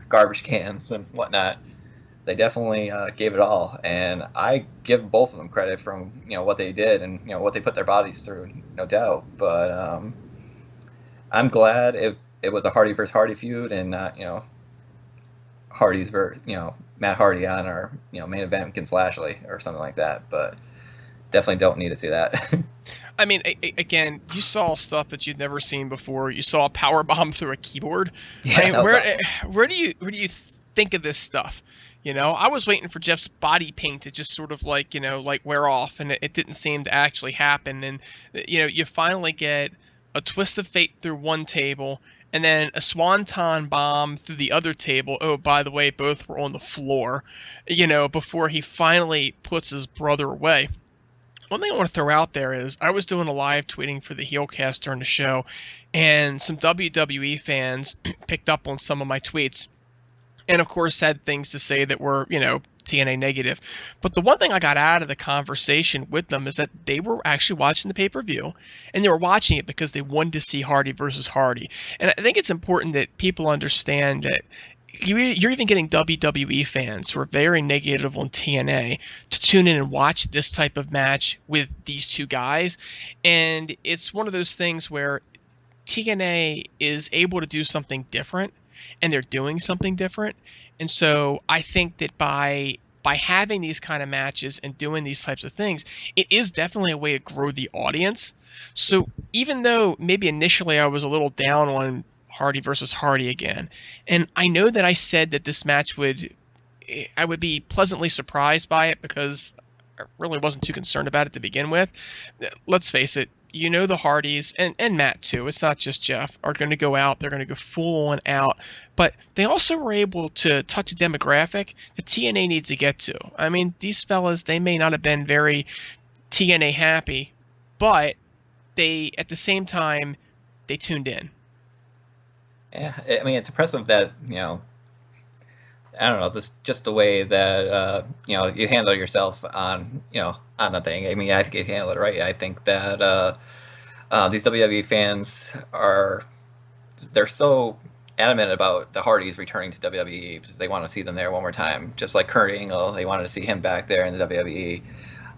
garbage cans and whatnot. They definitely gave it all, and I give both of them credit from what they did and what they put their bodies through, no doubt. But I'm glad it was a Hardy versus Hardy feud, and not Hardy's versus Matt Hardy on our main event against Lashley or something like that. But definitely don't need to see that. I mean, again, you saw stuff that you'd never seen before. You saw a power bomb through a keyboard. Yeah, I mean, awesome. where do you think of this stuff? I was waiting for Jeff's body paint to just sort of like wear off, and it didn't seem to actually happen. And you finally get a twist of fate through one table, and then a swanton bomb through the other table. Oh, by the way, both were on the floor, before he finally puts his brother away. One thing I want to throw out there is I was doing a live tweeting for the Heelcast during the show, and some WWE fans picked up on some of my tweets, and of course had things to say that were, TNA negative. But the one thing I got out of the conversation with them is that they were actually watching the pay-per-view, and they were watching it because they wanted to see Hardy versus Hardy. And I think it's important that people understand that you're even getting WWE fans who are very negative on TNA to tune in and watch this type of match with these two guys. And it's one of those things where TNA is able to do something different, and they're doing something different. And so I think that by having these kind of matches and doing these types of things, it is definitely a way to grow the audience. So even though maybe initially I was a little down on Hardy versus Hardy again, and I know that I said that this match I would be pleasantly surprised by it because I really wasn't too concerned about it to begin with. Let's face it, the Hardys, and Matt too, it's not just Jeff, are going to go out, they're going to go full on out, but they also were able to touch a demographic that TNA needs to get to. I mean, these fellas, they may not have been very TNA happy, but they, at the same time, they tuned in. Yeah, I mean, it's impressive that, I don't know, this just the way that, you handle yourself on the thing. I mean, I think you handle it right. I think that these WWE fans they're so adamant about the Hardys returning to WWE because they want to see them there one more time. Just like Kurt Angle, they wanted to see him back there in the WWE.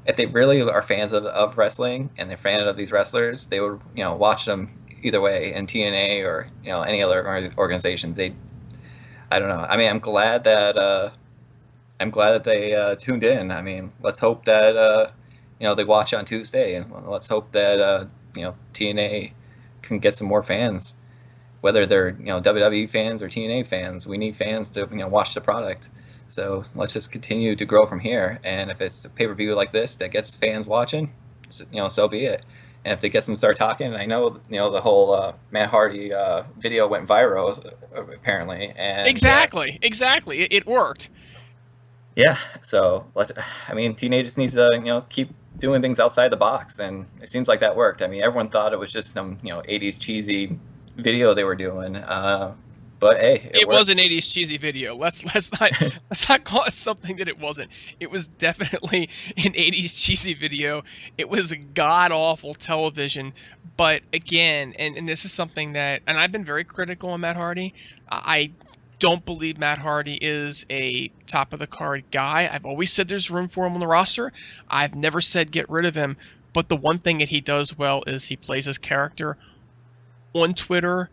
If they really are fans of wrestling and they're fans of these wrestlers, they would, watch them either way in TNA or, any other organization. I don't know. I mean, I'm glad that they tuned in. I mean, let's hope that they watch on Tuesday, and let's hope that TNA can get some more fans, whether they're WWE fans or TNA fans. We need fans to watch the product. So let's just continue to grow from here. And if it's a pay-per-view like this that gets fans watching, so be it. And if they get them to start talking, I know the whole Matt Hardy video went viral apparently, and Exactly. It worked. Yeah, so TNA just needs to keep doing things outside the box, and it seems like that worked. I mean, everyone thought it was just some 80s cheesy video they were doing, but hey, it was an 80s cheesy video. Let's not call it something that it wasn't. It was definitely an 80s cheesy video. It was god awful television. But again, and this is something that, and I've been very critical on Matt Hardy. I don't believe Matt Hardy is a top of the card guy. I've always said there's room for him on the roster. I've never said get rid of him. But the one thing that he does well is he plays his character on Twitter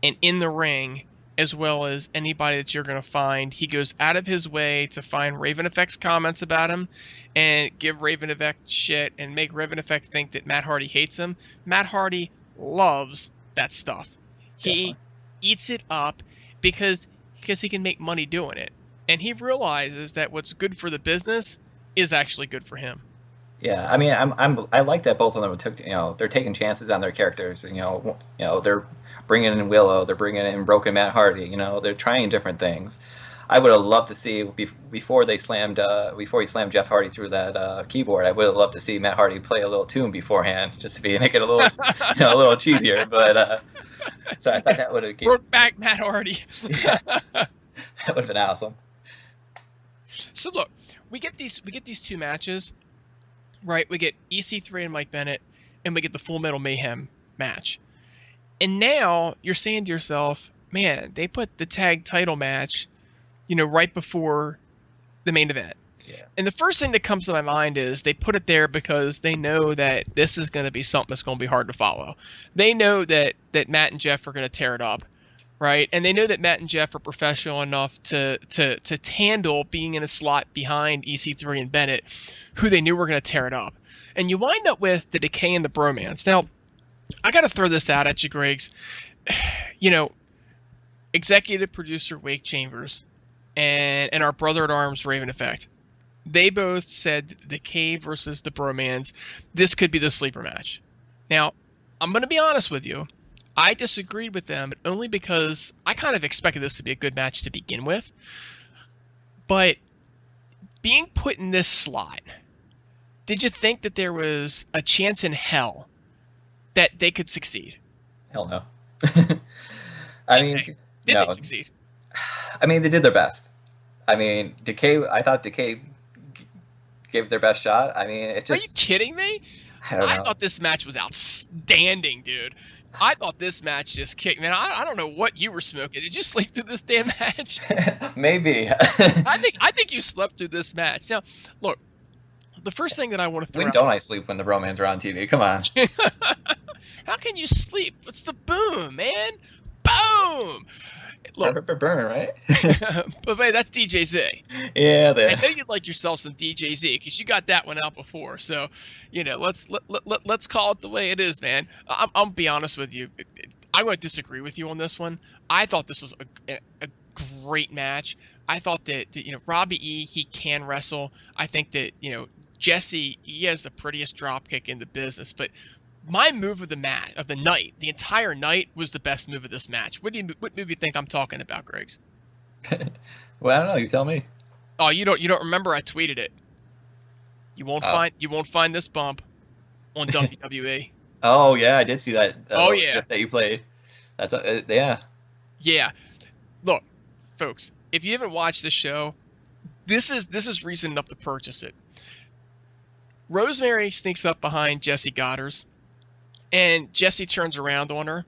and in the ring, as well as anybody that you're going to find. He goes out of his way to find Raven Effect's comments about him and give Raven Effect shit and make Raven Effect think that Matt Hardy hates him. Matt Hardy loves that stuff. He eats it up because he can make money doing it. And he realizes that what's good for the business is actually good for him. Yeah, I mean, I like that both of them took, they're taking chances on their characters. They're bringing in Willow, they're bringing in Broken Matt Hardy. They're trying different things. I would have loved to see before he slammed Jeff Hardy through that keyboard. I would have loved to see Matt Hardy play a little tune beforehand, just to make it a little, a little cheesier. But So I thought that would have broke back Matt Hardy. Yeah, that would have been awesome. So look, we get these two matches, right? We get EC3 and Mike Bennett, and we get the Full Metal Mayhem match. And now you're saying to yourself, man, they put the tag title match, right before the main event. Yeah. And the first thing that comes to my mind is they put it there because they know that this is going to be something that's going to be hard to follow. They know that Matt and Jeff are going to tear it up, right? And they know that Matt and Jeff are professional enough to handle being in a slot behind EC3 and Bennett, who they knew were going to tear it up. And you wind up with the Decay and the Bromance. Now, I got to throw this out at you, Griggs. Executive producer Wake Chambers and our brother at arms Raven Effect, they both said the Decay versus the Bromance, this could be the sleeper match. Now, I'm going to be honest with you. I disagreed with them, but only because I kind of expected this to be a good match to begin with. But being put in this slot, did you think that there was a chance in hell that they could succeed? Hell no. Did no. they succeed? I mean, they did their best. I mean, I thought Decay gave their best shot. I mean, it just... Are you kidding me? I don't know. I thought this match was outstanding, dude. I thought this match just kicked. Man, I don't know what you were smoking. Did you sleep through this damn match? Maybe. I think you slept through this match. Now, look, the first thing that I want to throw When don't I sleep when the Bromans are on TV? Come on. How can you sleep? It's the boom, man. Boom! Look, Burn, right? but man, that's DJ Z. Yeah, I know you'd like yourself some DJ Z because you got that one out before. So, let's call it the way it is, man. I'll be honest with you. I'm going to disagree with you on this one. I thought this was a great match. I thought that Robbie E, he can wrestle. I think that Jesse, he has the prettiest drop kick in the business, but my move of the night, the entire night, was the best move of this match. What move do you think I'm talking about, Griggs? Well, I don't know. You tell me. Oh, you don't remember? I tweeted it. You won't find this bump on WWE. Oh yeah, I did see that. Yeah, that you played. That's yeah. Yeah. Look, folks, if you haven't watched the show, this is reason enough to purchase it. Rosemary sneaks up behind Jesse Goddard's. And Jesse turns around on her,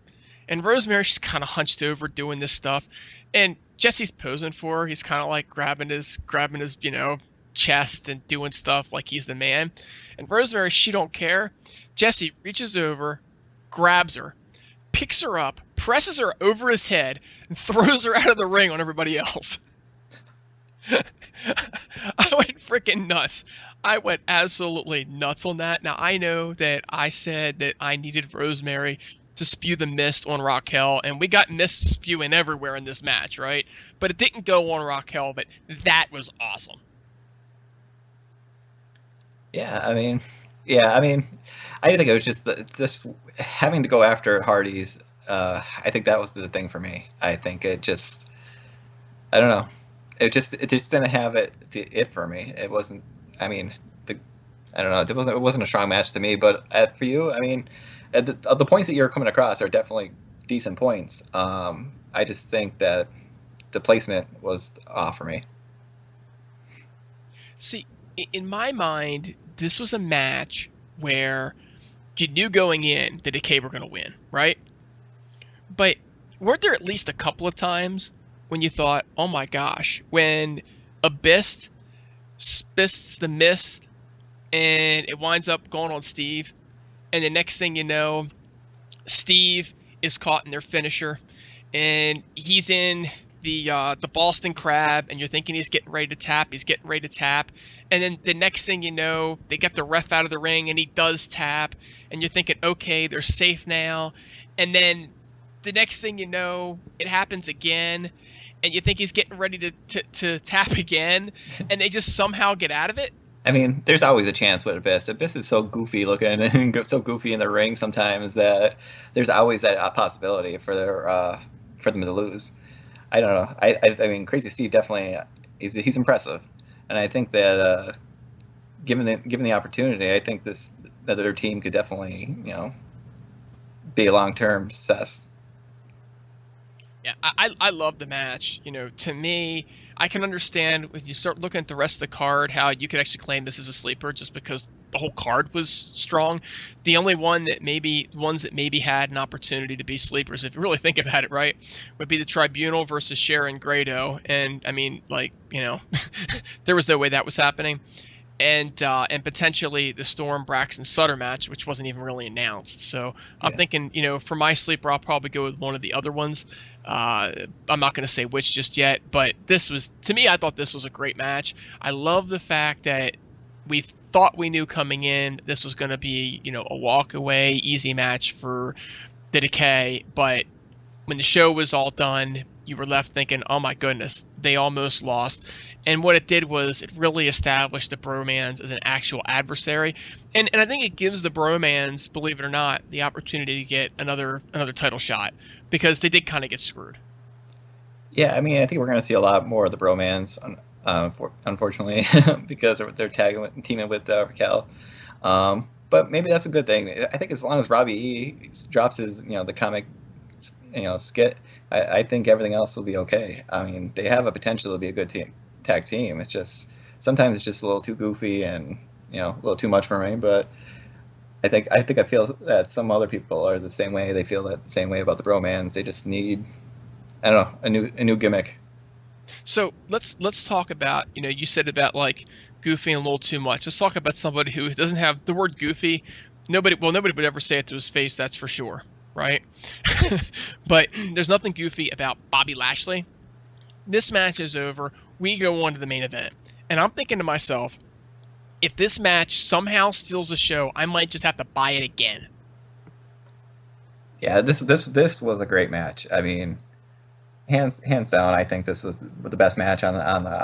and Rosemary's kind of hunched over doing this stuff, and Jesse's posing for her. He's kind of like grabbing his chest and doing stuff like he's the man. And Rosemary, she don't care. Jesse reaches over, grabs her, picks her up, presses her over his head, and throws her out of the ring on everybody else. I went freaking nuts. I went absolutely nuts on that. Now, I know that I said that I needed Rosemary to spew the mist on Raquel, and we got mist spewing everywhere in this match, right? But it didn't go on Raquel, but that was awesome. Yeah, I mean, I think it was just having to go after Hardy's. I think that was the thing for me. I think I don't know. It just didn't have it for me. It wasn't. I mean, I don't know. It wasn't a strong match to me. But for you, I mean, the points that you're coming across are definitely decent points. I just think that the placement was off for me. See, in my mind, this was a match where you knew going in that Decay were going to win, right? But weren't there at least a couple of times when you thought, oh my gosh, when Abyss spists the mist and it winds up going on Steve, and the next thing you know, Steve is caught in their finisher, and he's in the Boston Crab, and you're thinking he's getting ready to tap, and then the next thing you know, they get the ref out of the ring, and he does tap, and you're thinking, okay, they're safe now, and then the next thing you know, it happens again, and you think he's getting ready to tap again, and they just somehow get out of it. I mean, there's always a chance with Abyss. Abyss is so goofy looking and so goofy in the ring sometimes that there's always that possibility for them to lose. I don't know. I mean, Crazy Steve definitely he's impressive, and I think that given the opportunity, I think that their team could definitely be a long-term success. Yeah, I love the match. You know, to me, I can understand when you start looking at the rest of the card how you could actually claim this is a sleeper just because the whole card was strong. The only ones that maybe had an opportunity to be sleepers, if you really think about it, right, would be the Tribunal versus Sharon Grado, and I mean, like, you know, there was no way that was happening. And potentially the Storm Braxton Sutter match, which wasn't even really announced. So I'm thinking, you know, for my sleeper, I'll probably go with one of the other ones. I'm not going to say which just yet, but this was, to me, I thought this was a great match. I love the fact that we thought we knew coming in this was going to be, you know, a walk away easy match for the Decay, but when the show was all done, you were left thinking, oh my goodness, they almost lost. And what it did was it really established the Bromans as an actual adversary. And I think it gives the Bromans, believe it or not, the opportunity to get another title shot, because they did kind of get screwed. Yeah, I mean, I think we're going to see a lot more of the Bromans, unfortunately, because they're teaming with Raquel. But maybe that's a good thing. I think as long as Robbie E drops his, you know, the comic, you know, skit, I think everything else will be okay. I mean, they have a potential to be a good tag team. It's just sometimes it's just a little too goofy and, you know, a little too much for me. But I feel that some other people are the same way. They feel that the same way about the Bromans. They just need, I don't know, a new gimmick. So let's talk about, you know, you said about like goofy and a little too much. Let's talk about somebody who doesn't have the word goofy. Nobody would ever say it to his face, that's for sure, right? But there's nothing goofy about Bobby Lashley. This match is over. We go on to the main event. And I'm thinking to myself, if this match somehow steals the show, I might just have to buy it again. Yeah, this was a great match. I mean, hands down, I think this was the best match on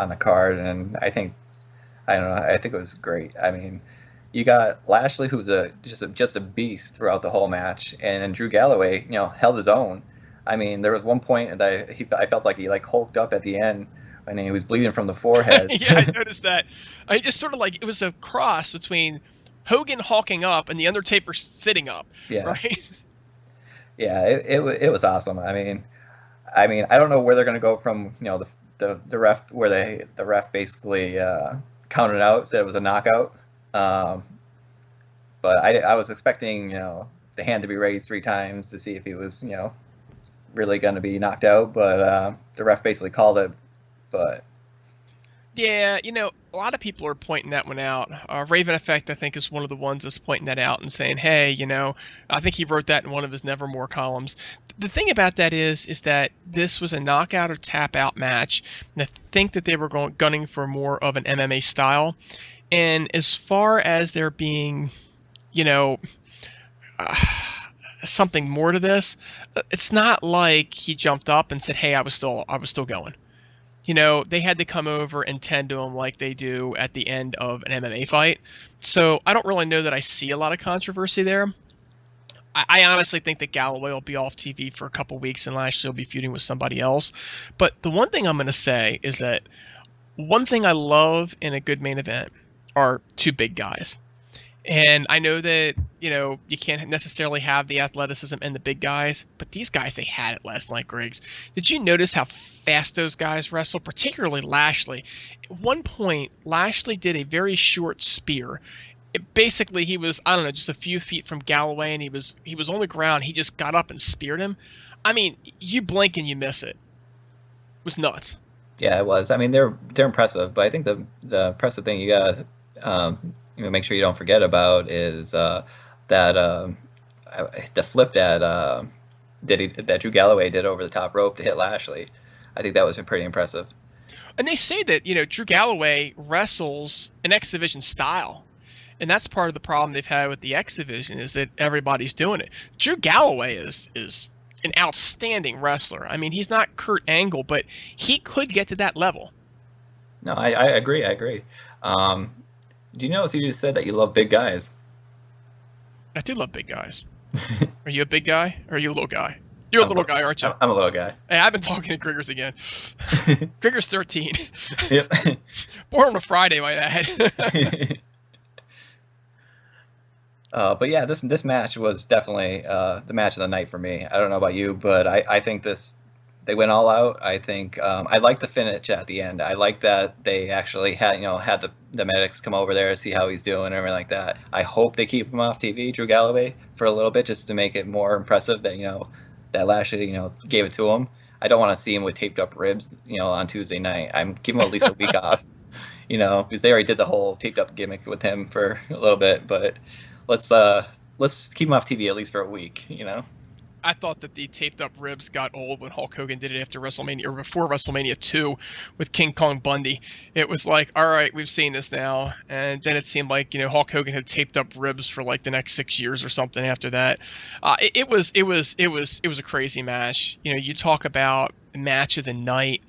the card, and I think it was great. I mean, you got Lashley, who's just a beast throughout the whole match, and then Drew Galloway, you know, held his own. I mean, there was one point that I felt like he like hulked up at the end, and he was bleeding from the forehead. Yeah, I noticed that. I just sort of like, it was a cross between Hogan hulking up and the Undertaker sitting up. Yeah. Right. Yeah, it was awesome. I mean, I don't know where they're going to go from, you know, the ref, where the ref basically counted out, said it was a knockout. But I was expecting, you know, the hand to be raised 3 times to see if he was, you know, really going to be knocked out. But the ref basically called it. But yeah, you know, a lot of people are pointing that one out. Raven Effect, I think, is one of the ones that's pointing that out and saying, hey, you know, I think he wrote that in one of his Nevermore columns. The thing about that is that this was a knockout or tap out match, and I think that they were gunning for more of an MMA style. And as far as there being, you know, something more to this, it's not like he jumped up and said, hey, I was still going. You know, they had to come over and tend to him like they do at the end of an MMA fight. So I don't really know that I see a lot of controversy there. I honestly think that Galloway will be off TV for a couple weeks and Lashley will be feuding with somebody else. But the one thing I'm going to say is that one thing I love in a good main event are 2 big guys. And I know that, you know, you can't necessarily have the athleticism and the big guys, but these guys, they had it last night, Griggs. Did you notice how fast those guys wrestle, particularly Lashley? At one point, Lashley did a very short spear. Basically, he was, I don't know, just a few feet from Galloway, and he was on the ground. He just got up and speared him. I mean, you blink and you miss it. It was nuts. Yeah, it was. I mean, they're impressive, but I think the impressive thing you got you know, make sure you don't forget about is that the flip that Drew Galloway did over the top rope to hit Lashley. I think that was pretty impressive. And they say that, you know, Drew Galloway wrestles an X Division style. And that's part of the problem they've had with the X Division, is that everybody's doing it. Drew Galloway is an outstanding wrestler. I mean, he's not Kurt Angle, but he could get to that level. No, I agree. Do you notice you just said that you love big guys? I do love big guys. Are you a big guy or are you a little guy? You're a little guy, aren't you? I'm a little guy. Hey, I've been talking to Griggers again. Griggers 13. Yep. Born on a Friday, might add. But yeah, this match was definitely the match of the night for me. I don't know about you, but I think this They went all out. I think I like the finish at the end. I like that they actually had the medics come over there to see how he's doing and everything like that. I hope they keep him off TV, Drew Galloway, for a little bit just to make it more impressive that that Lashley gave it to him. I don't want to see him with taped up ribs on Tuesday night. I'm giving him at least a week off, because they already did the whole taped up gimmick with him for a little bit. But let's keep him off TV at least for a week. I thought that the taped up ribs got old when Hulk Hogan did it after WrestleMania, or before WrestleMania 2 with King Kong Bundy. It was like, all right, we've seen this now. And then it seemed like, Hulk Hogan had taped up ribs for like the next 6 years or something after that. It was a crazy match. You talk about match of the night.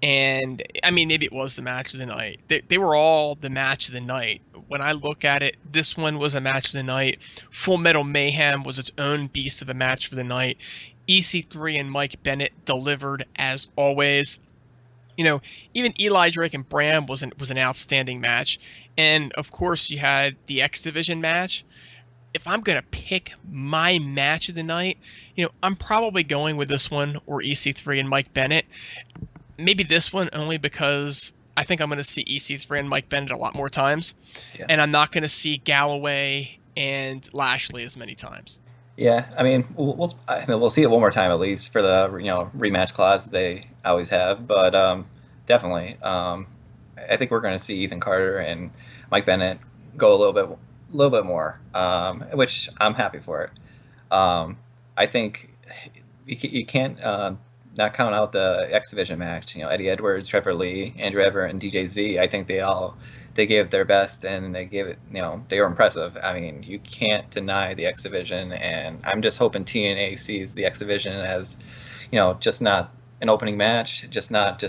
And I mean, maybe it was the match of the night. They were all the match of the night. When I look at it, this one was a match of the night. Full Metal Mayhem was its own beast of a match for the night. EC3 and Mike Bennett delivered as always. Even Eli Drake and Bram was an outstanding match. And of course, you had the X Division match. If I'm gonna pick my match of the night, I'm probably going with this one or EC3 and Mike Bennett. Maybe this one only because I think I'm going to see EC3 and Mike Bennett a lot more times, and I'm not going to see Galloway and Lashley as many times. Yeah, I mean, we'll see it one more time at least for the rematch clause they always have, but definitely, I think we're going to see Ethan Carter and Mike Bennett go a little bit more, which I'm happy for it. I think you can't. Not count out the X Division match. Eddie Edwards, Trevor Lee, Andrew Everett, and DJZ. I think they gave their best and they gave it. They were impressive. I mean, you can't deny the X Division, and I'm just hoping TNA sees the X Division as, just not an opening match, just not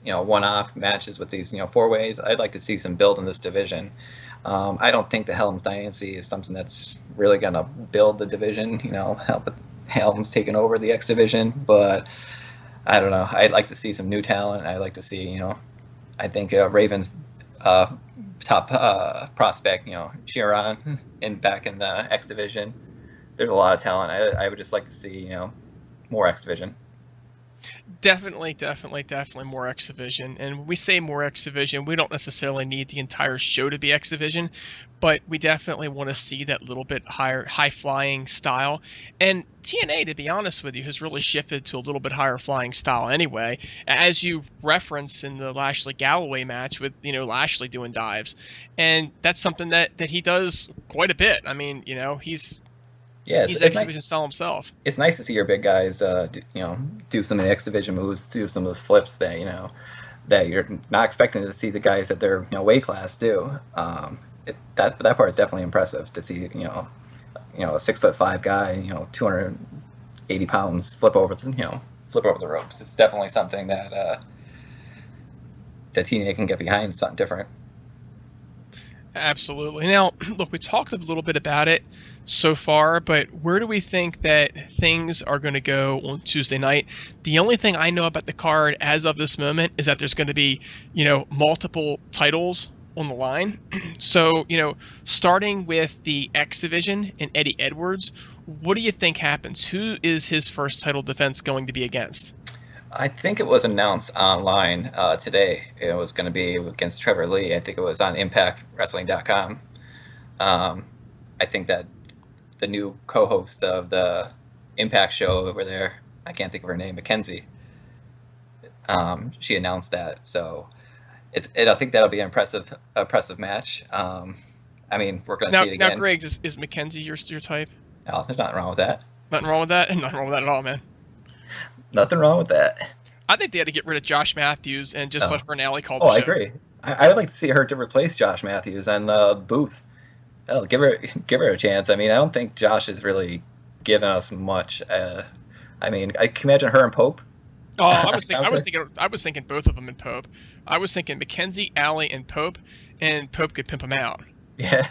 one-off matches with these four ways. I'd like to see some build in this division. I don't think the Helms Dynasty is something that's really gonna build the division. Help with Helms taking over the X Division, but I don't know. I'd like to see some new talent. I'd like to see, I think Raven's top prospect, Chiron, back in the X Division. There's a lot of talent. I would just like to see, more X Division. Definitely more X Division. And when we say more X Division, we don't necessarily need the entire show to be X Division, but we definitely want to see that little bit high flying style. And TNA, to be honest with you, has really shifted to a little bit higher flying style anyway, as you referenced in the Lashley Galloway match with Lashley doing dives, and that's something that he does quite a bit. I mean, he's X Division style himself. It's nice to see your big guys, do some of the X Division moves, do some of those flips that that you're not expecting to see the guys at their weight class do. That part is definitely impressive to see. A 6'5" guy, 280 pounds flip over the ropes. It's definitely something that TNA can get behind. Something different. Absolutely. Now, look, we talked a little bit about it so far, but where do we think that things are going to go on Tuesday night? The only thing I know about the card as of this moment is that there's going to be, multiple titles on the line. So, starting with the X Division and Eddie Edwards, what do you think happens? Who is his first title defense going to be against? I think it was announced online today. It was going to be against Trevor Lee. I think it was on ImpactWrestling.com. I think that the new co-host of the Impact show over there, I can't think of her name, Mackenzie, she announced that. So I think that'll be an impressive match. I mean, we're going to see it again. Now, Griggs, is Mackenzie your type? Oh, there's nothing wrong with that. Nothing wrong with that? Nothing wrong with that at all, man. Nothing wrong with that. I think they had to get rid of Josh Matthews and just let Vern Alley call the show. I agree. I would like to see her to replace Josh Matthews and Booth. Oh, give her a chance. I mean, I don't think Josh has really given us much. I mean, I can imagine her and Pope. Oh, I was thinking both of them in Pope. I was thinking Mackenzie, Alley, and Pope could pimp them out. Yeah,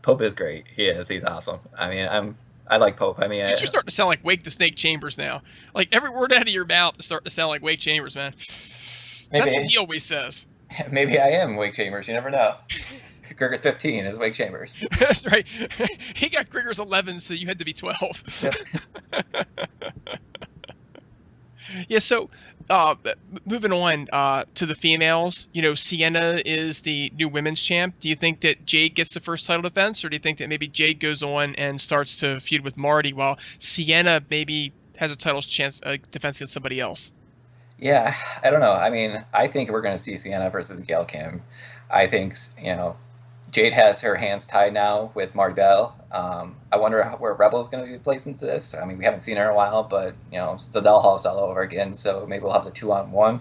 Pope is great. He is. He's awesome. I mean, I like Pope. I mean, dude, you're starting to sound like Wake the Snake Chambers now. Like every word out of your mouth is starting to sound like Wake Chambers, man. That's what he always says. Maybe I am Wake Chambers. You never know. Griggers 15 is Wake Chambers. That's right. He got Griggers 11, so you had to be 12. Yeah, so moving on to the females, Sienna is the new women's champ. Do you think that Jade gets the first title defense, or do you think that maybe Jade goes on and starts to feud with Marty while Sienna maybe has a title chance defense against somebody else? Yeah, I don't know. I mean, I think we're going to see Sienna versus Gail Kim. I think, Jade has her hands tied now with Marty Bell. I wonder where Rebel is going to be placed into this. I mean, we haven't seen her in a while, but, it's the Dollhouse all over again, so maybe we'll have the 2-on-1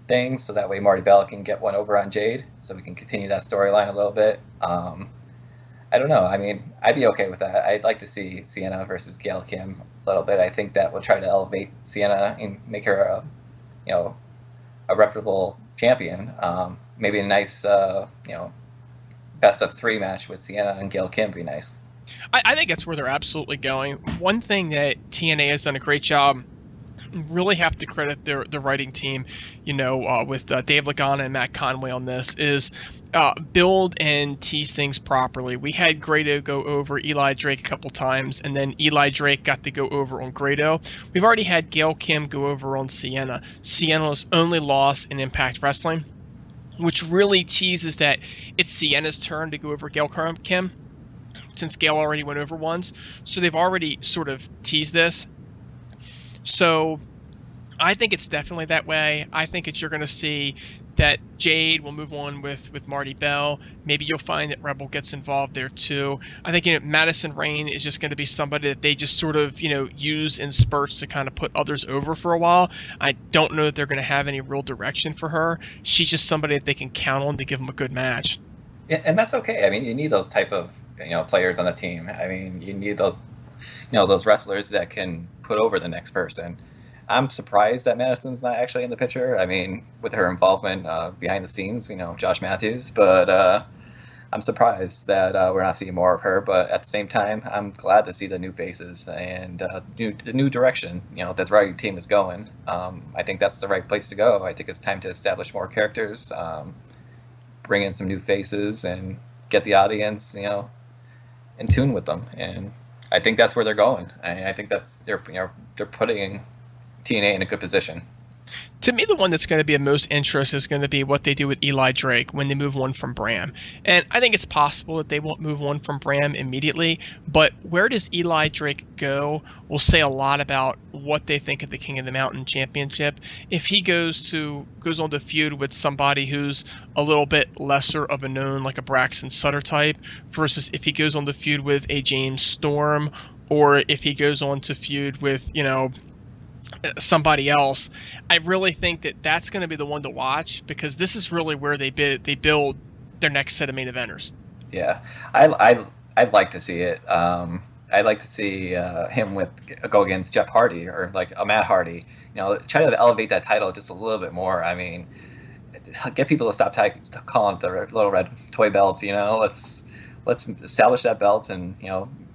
thing, so that way Marty Bell can get one over on Jade, so we can continue that storyline a little bit. I don't know. I mean, I'd be okay with that. I'd like to see Sienna versus Gail Kim a little bit. I think that will try to elevate Sienna and make her a reputable champion. Maybe a nice, best of 3 match with Sienna and Gail Kim would be nice. I think that's where they're absolutely going. One thing that TNA has done a great job, really have to credit the writing team, with Dave Lagana and Matt Conway on this, is build and tease things properly. We had Grado go over Eli Drake a couple times, and then Eli Drake got to go over on Grado. We've already had Gail Kim go over on Sienna. Sienna's only loss in Impact Wrestling, which really teases that it's Sienna's turn to go over Gail Kim, since Gail already went over once. So they've already sort of teased this. So I think it's definitely that way. I think you're going to see that Jade will move on with Marty Bell. Maybe you'll find that Rebel gets involved there too. I think Madison Rayne is just going to be somebody that they just sort of use in spurts to kind of put others over for a while. I don't know that they're going to have any real direction for her. She's just somebody that they can count on to give them a good match. Yeah, and that's okay. I mean, you need those type of players on the team. I mean, you need those those wrestlers that can put over the next person. I'm surprised that Madison's not actually in the picture. I mean, with her involvement behind the scenes, Josh Matthews, but I'm surprised that we're not seeing more of her. But at the same time, I'm glad to see the new faces and the new direction, that the writing team is going. I think that's the right place to go. I think it's time to establish more characters, bring in some new faces, and get the audience, in tune with them. And I think that's where they're going. I think that's they're putting TNA in a good position. To me, the one that's going to be of most interest is going to be what they do with Eli Drake when they move on from Bram. And I think it's possible that they won't move on from Bram immediately, but where does Eli Drake go will say a lot about what they think of the King of the Mountain Championship. If he goes on to feud with somebody who's a little bit lesser of a known, like a Braxton Sutter type, versus if he goes on to feud with a James Storm, or if he goes on to feud with, somebody else, I really think that that's going to be the one to watch, because this is really where they build their next set of main eventers. Yeah, I'd like to see it. I'd like to see him go against Jeff Hardy or like a Matt Hardy. Try to elevate that title just a little bit more. I mean, get people to stop calling it the little red toy belt. Let's establish that belt and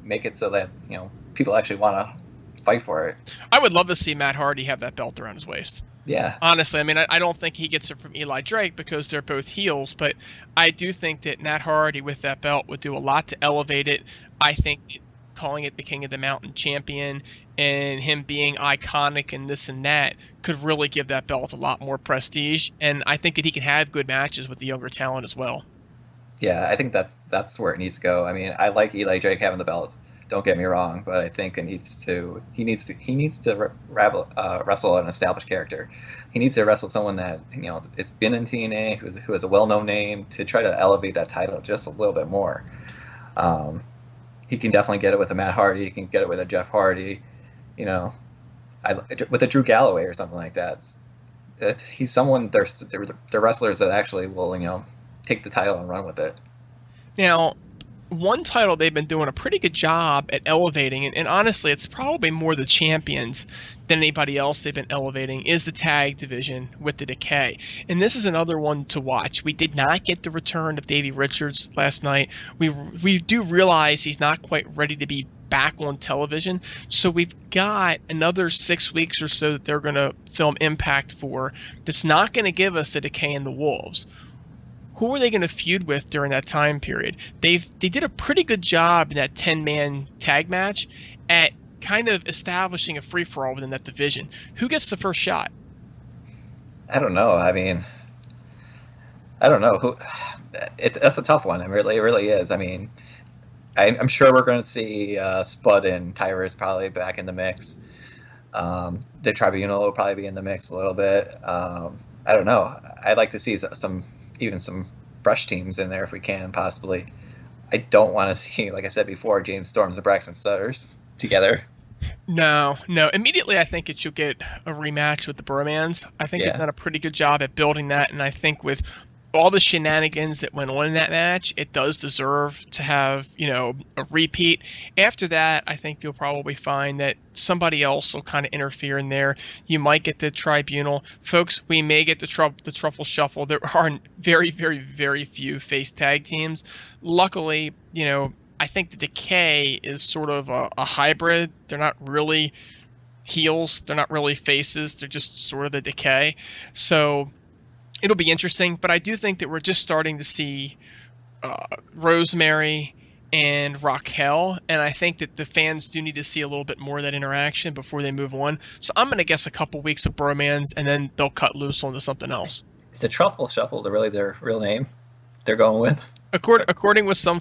make it so that people actually want to fight for it. I would love to see Matt Hardy have that belt around his waist. Yeah. Honestly, I mean, I don't think he gets it from Eli Drake because they're both heels, but I do think that Matt Hardy with that belt would do a lot to elevate it. I think calling it the King of the Mountain Champion and him being iconic and this and that could really give that belt a lot more prestige, and I think that he can have good matches with the younger talent as well. Yeah, I think that's where it needs to go. I mean, I like Eli Drake having the belt. Don't get me wrong, but I think he needs to wrestle an established character. He needs to wrestle someone that it's been in TNA, who has a well-known name, to try to elevate that title just a little bit more. He can definitely get it with a Matt Hardy. He can get it with a Jeff Hardy. With a Drew Galloway or something like that. He's someone. They're wrestlers that actually will take the title and run with it. Now, one title they've been doing a pretty good job at elevating, and honestly, it's probably more the champions than anybody else they've been elevating, is the tag division with the Decay. And this is another one to watch. We did not get the return of Davey Richards last night. We do realize he's not quite ready to be back on television, so we've got another 6 weeks or so that they're going to film Impact for. That's not going to give us the Decay and the Wolves. Who are they going to feud with during that time period? They did a pretty good job in that 10-man tag match at kind of establishing a free-for-all within that division. Who gets the first shot? I don't know. I mean, I don't know who. That's a tough one. It really is. I mean, I'm sure we're going to see Spud and Tyrus probably back in the mix. The Tribunal will probably be in the mix a little bit. I don't know. I'd like to see some fresh teams in there if we can, possibly. I don't want to see, like I said before, James Storms and Braxton Stutters together. No. Immediately, I think it should get a rematch with the Bromans. I think they've done a pretty good job at building that, and I think with all the shenanigans that went on in that match, it does deserve to have, a repeat. After that, I think you'll probably find that somebody else will kind of interfere in there. You might get the Tribunal. Folks, we may get the Truffle Shuffle. There are very, very, very few face tag teams. Luckily, I think the Decay is sort of a hybrid. They're not really heels. They're not really faces. They're just sort of the Decay. So it'll be interesting, but I do think that we're just starting to see Rosemary and Raquel, and I think that the fans do need to see a little bit more of that interaction before they move on. So I'm going to guess a couple weeks of bromance, and then they'll cut loose onto something else. Is the Truffle Shuffle really their real name they're going with? According to some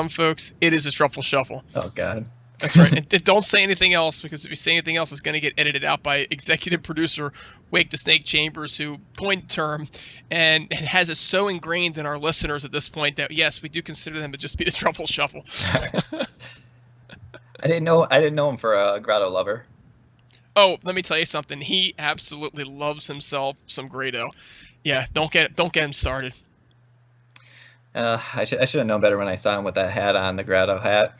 folks, it is a Truffle Shuffle. Oh, God. That's right. And don't say anything else, because if you say anything else, it's going to get edited out by executive producer Wake the Snake Chambers, who coined the term and has it so ingrained in our listeners at this point that, yes, we do consider them to just be the Truffle Shuffle. I didn't know him for a Grotto lover. Oh, let me tell you something. He absolutely loves himself some Grado. Yeah, don't get him started. I should have known better when I saw him with that hat on, the Grotto hat.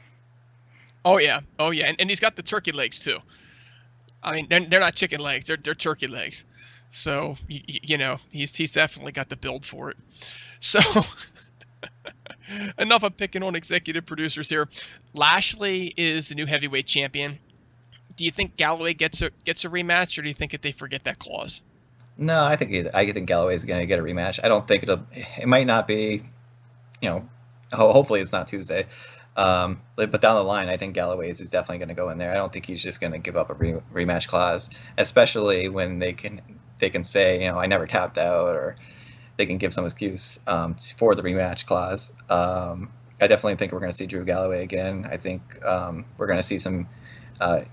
Oh yeah, and he's got the turkey legs too. I mean, they're not chicken legs; they're turkey legs. So he's definitely got the build for it. So enough of picking on executive producers here. Lashley is the new heavyweight champion. Do you think Galloway gets a rematch, or do you think that they forget that clause? No, I think Galloway is going to get a rematch. I don't think it might not be, hopefully it's not Tuesday. But down the line, I think Galloway's is definitely going to go in there. I don't think he's just going to give up a rematch clause, especially when they can say, I never tapped out, or they can give some excuse for the rematch clause. I definitely think we're going to see Drew Galloway again. I think we're going to see some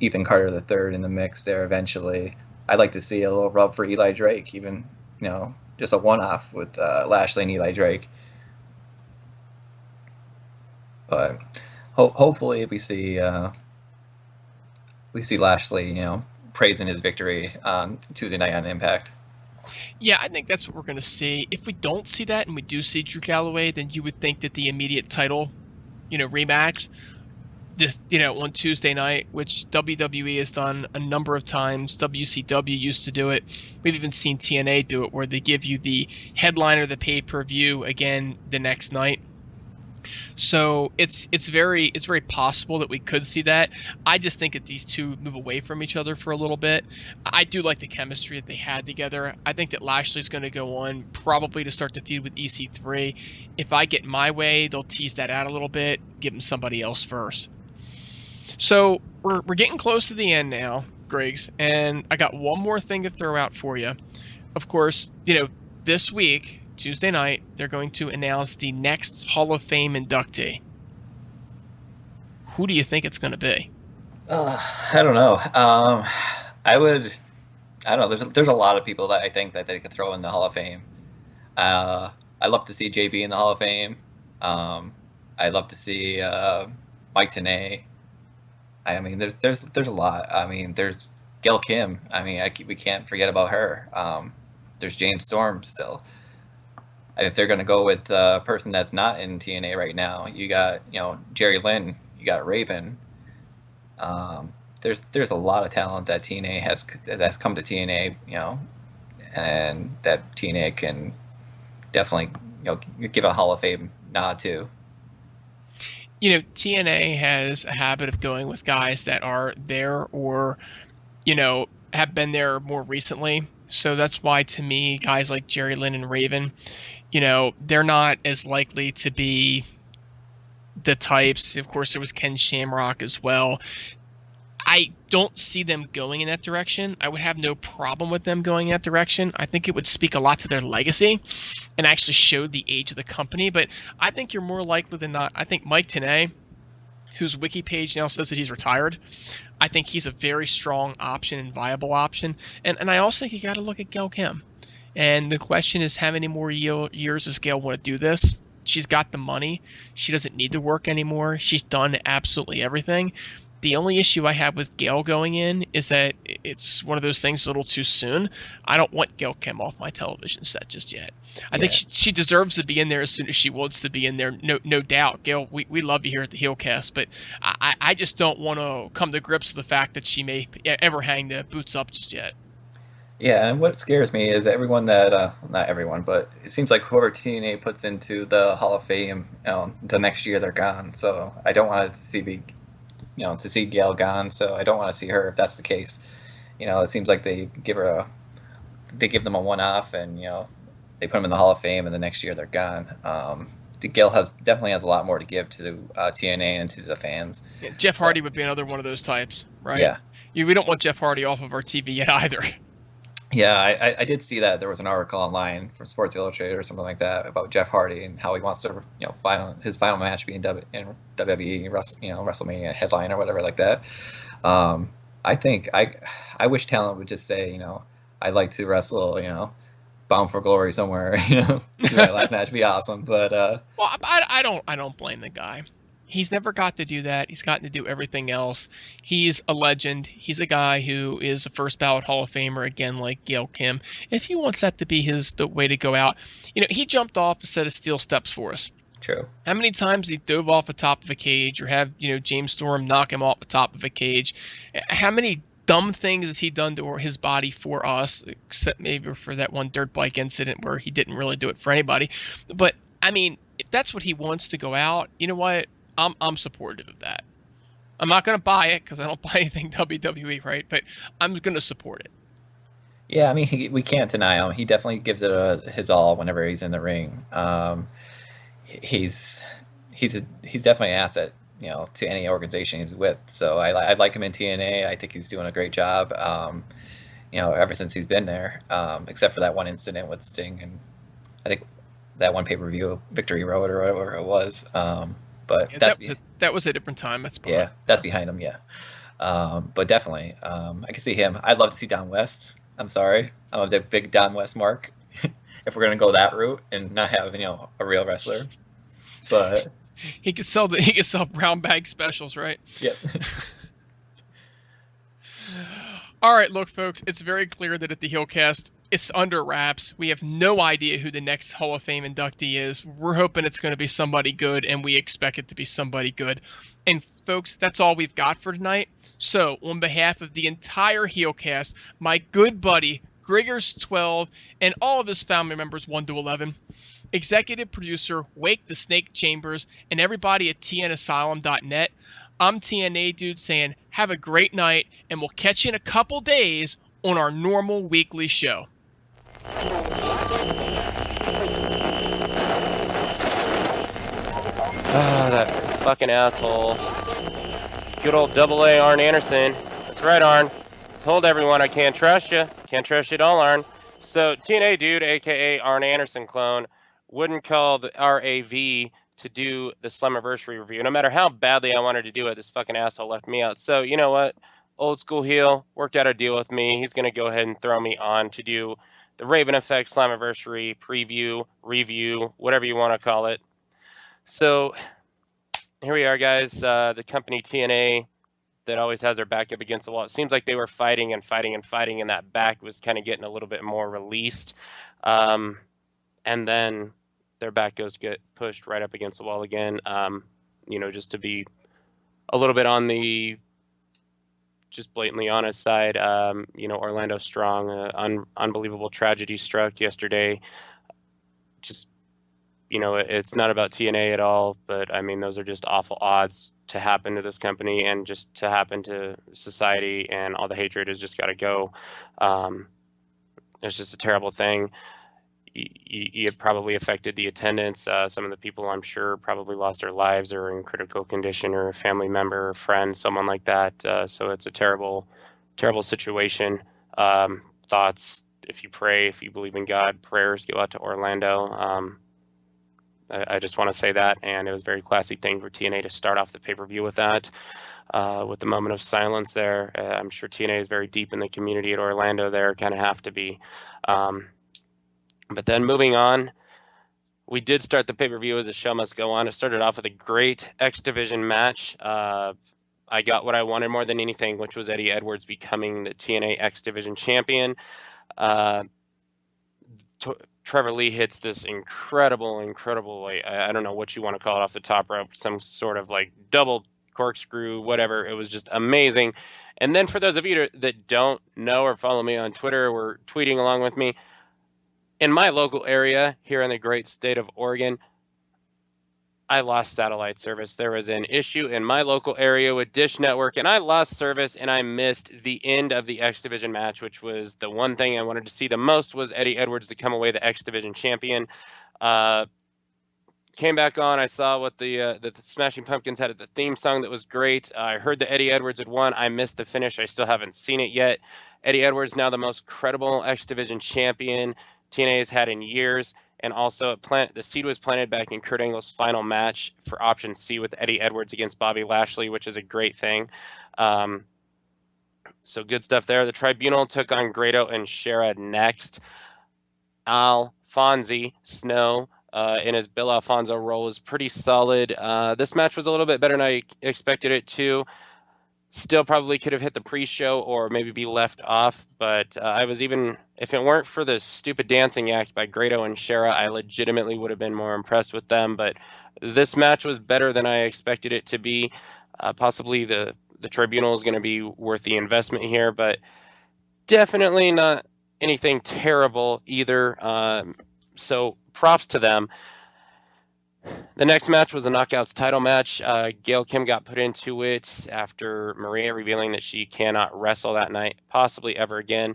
Ethan Carter III in the mix there eventually. I'd like to see a little rub for Eli Drake, even just a one-off with Lashley and Eli Drake. But hopefully we see Lashley, praising his victory on Tuesday night on Impact. Yeah, I think that's what we're going to see. If we don't see that and we do see Drew Galloway, then you would think that the immediate title, rematch, this, on Tuesday night, which WWE has done a number of times. WCW used to do it. We've even seen TNA do it, where they give you the headliner, the pay-per-view again the next night. So it's very possible that we could see that. I just think that these two move away from each other for a little bit. I do like the chemistry that they had together. I think that Lashley's going to go on probably to start the feud with EC3. If I get my way, they'll tease that out a little bit, give him somebody else first. So we're getting close to the end now, Griggs, and I got one more thing to throw out for you. Of course, this week, Tuesday night, they're going to announce the next Hall of Fame inductee. Who do you think it's going to be? I don't know. I don't know. There's a lot of people that I think that they could throw in the Hall of Fame. I love to see JB in the Hall of Fame. I'd love to see Mike Tenay. I mean, there's a lot. I mean, there's Gail Kim. I mean, we can't forget about her. There's James Storm still. If they're going to go with a person that's not in TNA right now, you got Jerry Lynn, you got Raven. There's a lot of talent that TNA has come to TNA, and that TNA can definitely give a Hall of Fame nod to. TNA has a habit of going with guys that are there or have been there more recently. So that's why, to me, guys like Jerry Lynn and Raven, they're not as likely to be the types. Of course, there was Ken Shamrock as well. I don't see them going in that direction. I would have no problem with them going in that direction. I think it would speak a lot to their legacy and actually show the age of the company. But I think you're more likely than not. I think Mike Tenay, whose wiki page now says that he's retired, I think he's a very strong option and viable option. And I also think you got to look at Gail Kim. And the question is, how many more years does Gail want to do this? She's got the money. She doesn't need to work anymore. She's done absolutely everything. The only issue I have with Gail going in is that it's one of those things a little too soon. I don't want Gail Kim off my television set just yet. I think she deserves to be in there as soon as she wants to be in there, no doubt. Gail, we love you here at the Heelcast, but I just don't want to come to grips with the fact that she may ever hang the boots up just yet. Yeah, and what scares me is everyone that, not everyone, but it seems like whoever TNA puts into the Hall of Fame, the next year they're gone. So I don't want it to see Gail gone. So I don't want to see her if that's the case. It seems like they give them a one-off, and they put them in the Hall of Fame, and the next year they're gone. Gail definitely has a lot more to give to TNA and to the fans. Yeah, Jeff Hardy would be another one of those types, right? Yeah. We don't want Jeff Hardy off of our TV yet either. Yeah, I did see that there was an article online from Sports Illustrated or something like that about Jeff Hardy and how he wants to, his final match be in WWE, WrestleMania headline or whatever like that. I think I wish talent would just say, I'd like to wrestle, Bound for Glory somewhere, that last match would be awesome. But well, I don't blame the guy. He's never got to do that. He's gotten to do everything else. He's a legend. He's a guy who is a first ballot Hall of Famer, again, like Gail Kim. If he wants that to be the way to go out, he jumped off a set of steel steps for us. True. How many times he dove off the top of a cage, or have James Storm knock him off the top of a cage? How many dumb things has he done to his body for us, except maybe for that one dirt bike incident where he didn't really do it for anybody? But I mean, if that's what he wants to go out, you know what? I'm supportive of that. I'm not going to buy it because I don't buy anything WWE, right? But I'm going to support it. Yeah, I mean, we can't deny him. He definitely gives it his all whenever he's in the ring. He's definitely an asset, to any organization he's with. So I like him in TNA. I think he's doing a great job. Ever since he's been there, except for that one incident with Sting, and I think that one pay-per-view, Victory Road or whatever it was. But yeah, that was a different time. That's behind. Yeah, that's behind him. Yeah, but definitely, I can see him. I'd love to see Don West. I'm sorry, I'm a big Don West mark. If we're gonna go that route and not have a real wrestler, but he could sell brown bag specials, right? Yep. All right, look, folks, it's very clear that at the Heelcast, it's under wraps. We have no idea who the next Hall of Fame inductee is. We're hoping it's going to be somebody good, and we expect it to be somebody good. And, folks, that's all we've got for tonight. So, on behalf of the entire Heelcast, my good buddy, Griggers12, and all of his family members 1 to 11, executive producer, Wake the Snake Chambers, and everybody at tnasylum.net, I'm TNA Dude saying have a great night, and we'll catch you in a couple days on our normal weekly show. That fucking asshole. Good old AA Arn Anderson. That's right, Arn. Told everyone I can't trust you. Can't trust you at all, Arn. So, TNA Dude, a.k.a. Arn Anderson clone, wouldn't call the RAV to do the Slammiversary review. No matter how badly I wanted to do it, this fucking asshole left me out. So, you know what? Old school heel worked out a deal with me. He's going to go ahead and throw me on to do the Raven Effect Slammiversary preview, review, whatever you want to call it. So here we are, guys. The company TNA that always has their back up against the wall. It seems like they were fighting and fighting and fighting, and that back was kind of getting a little bit more released. And then their back get pushed right up against the wall again. Just to be a little bit on the just blatantly honest side, Orlando Strong, unbelievable tragedy struck yesterday. Just, it's not about TNA at all, but I mean, those are just awful odds to happen to this company and just to happen to society, and all the hatred has just got to go. It's just a terrible thing. it probably affected the attendance. Some of the people, I'm sure, probably lost their lives or in critical condition, or a family member or friend, someone like that. So it's a terrible, terrible situation. Thoughts, if you pray, if you believe in God, prayers go out to Orlando. I just want to say that, and it was a very classy thing for TNA to start off the pay-per-view with that, with the moment of silence there. I'm sure TNA is very deep in the community at Orlando there, kind of have to be. But then moving on, we did start the pay-per-view as the show must go on. It started off with a great X Division match. I got what I wanted more than anything, which was Eddie Edwards becoming the TNA X Division champion. Trevor Lee hits this incredible, like, I don't know what you want to call it, off the top rope, some sort of like double corkscrew, whatever. It was just amazing. And then for those of you that don't know or follow me on Twitter or tweeting along with me, in my local area here in the great state of Oregon, I lost satellite service. There was an issue in my local area with Dish Network, and I lost service, and I missed the end of the X Division match, which was the one thing I wanted to see the most, was Eddie Edwards to come away the X Division champion. Came back on. I saw what the Smashing Pumpkins had at the theme song. That was great. I heard that Eddie Edwards had won. I missed the finish. I still haven't seen it yet. Eddie Edwards now the most credible X Division champion TNA has had in years. And also, the seed was planted back in Kurt Angle's final match for option C with Eddie Edwards against Bobby Lashley, which is a great thing. So good stuff there. The Tribunal took on Grado and Shera next. Alfonsi Snow in his Bill Alfonso role was pretty solid. This match was a little bit better than I expected it to. Still probably could have hit the pre-show or maybe be left off, but I was even, if it weren't for the stupid dancing act by Grado and Shera, I legitimately would have been more impressed with them. But this match was better than I expected it to be. Possibly the Tribunal is going to be worth the investment here, but definitely not anything terrible either. So props to them. The next match was a Knockouts title match. Gail Kim got put into it after Maria revealing that she cannot wrestle that night, possibly ever again.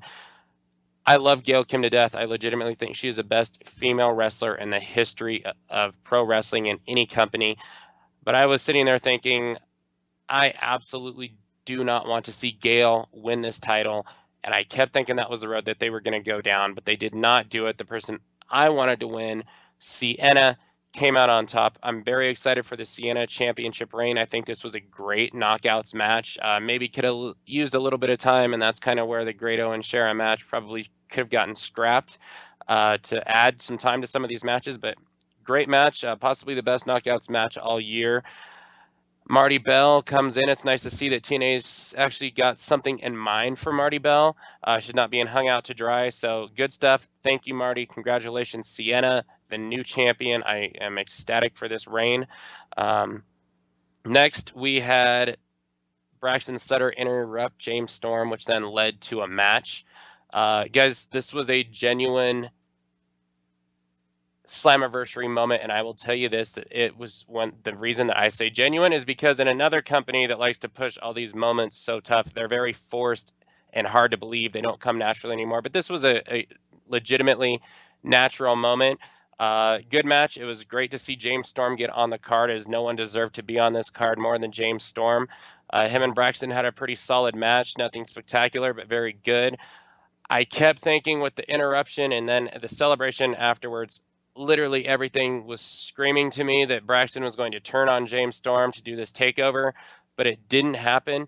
I love Gail Kim to death. I legitimately think she is the best female wrestler in the history of pro wrestling in any company. But I was sitting there thinking, I absolutely do not want to see Gail win this title. And I kept thinking that was the road that they were going to go down, but they did not do it. The person I wanted to win, Sienna, came out on top. I'm very excited for the Sienna championship reign. I think this was a great knockouts match. Maybe could have used a little bit of time, and that's kind of where the Grado and Shera match probably could have gotten scrapped to add some time to some of these matches. But great match, possibly the best knockouts match all year. Marty Bell comes in. It's nice to see that TNA's actually got something in mind for Marty Bell. She's not being hung out to dry. So good stuff. Thank you, Marty. Congratulations, Sienna, the new champion. I am ecstatic for this reign. Next, we had Braxton Sutter interrupt James Storm, which then led to a match. Guys, this was a genuine Slammiversary moment, and I will tell you this, that it was the reason that I say genuine is because in another company that likes to push all these moments so tough, they're very forced and hard to believe. They don't come naturally anymore. But this was a legitimately natural moment. Good match. It was great to see James Storm get on the card, as no one deserved to be on this card more than James Storm. Him and Braxton had a pretty solid match. Nothing spectacular, but very good. I kept thinking with the interruption and then the celebration afterwards, literally everything was screaming to me that Braxton was going to turn on James Storm to do this takeover, but it didn't happen.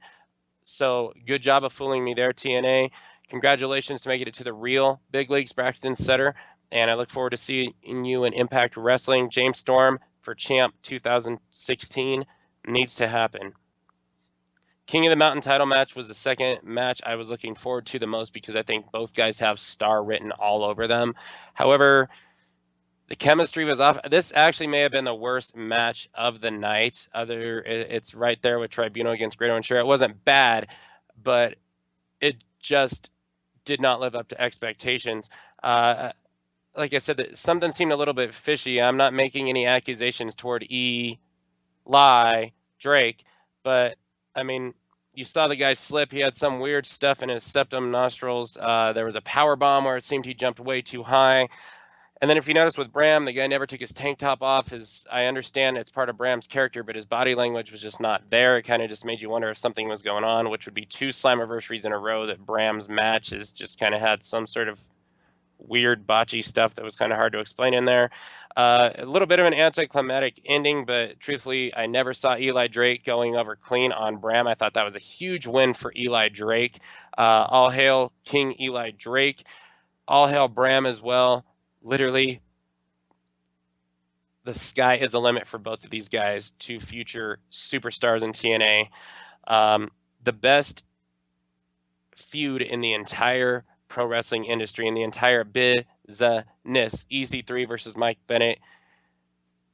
So good job of fooling me there, TNA. Congratulations to making it to the real big leagues, Braxton Sutter. And I look forward to seeing you in Impact Wrestling. James Storm for Champ 2016 needs to happen. King of the Mountain title match was the second match I was looking forward to the most because I think both guys have star written all over them. However, the chemistry was off. This actually may have been the worst match of the night. It's right there with Tribunal against Grado and Shera. It wasn't bad, but it just did not live up to expectations. Like I said, something seemed a little bit fishy. I'm not making any accusations toward Eli Drake, but I mean, you saw the guy slip. He had some weird stuff in his septum nostrils. There was a power bomb where it seemed he jumped way too high. And then if you notice with Bram, the guy never took his tank top off. I understand it's part of Bram's character, but his body language was just not there. It kind of just made you wonder if something was going on, which would be 2 Slammiversaries in a row that Bram's matches just kind of had some sort of weird botchy stuff that was kind of hard to explain in there. A little bit of an anticlimactic ending, but truthfully, I never saw Eli Drake going over clean on Bram. I thought that was a huge win for Eli Drake. All hail King Eli Drake. All hail Bram as well. Literally, the sky is the limit for both of these guys, 2 future superstars in TNA. The best feud in the entire pro wrestling industry, in the entire business, EC3 versus Mike Bennett,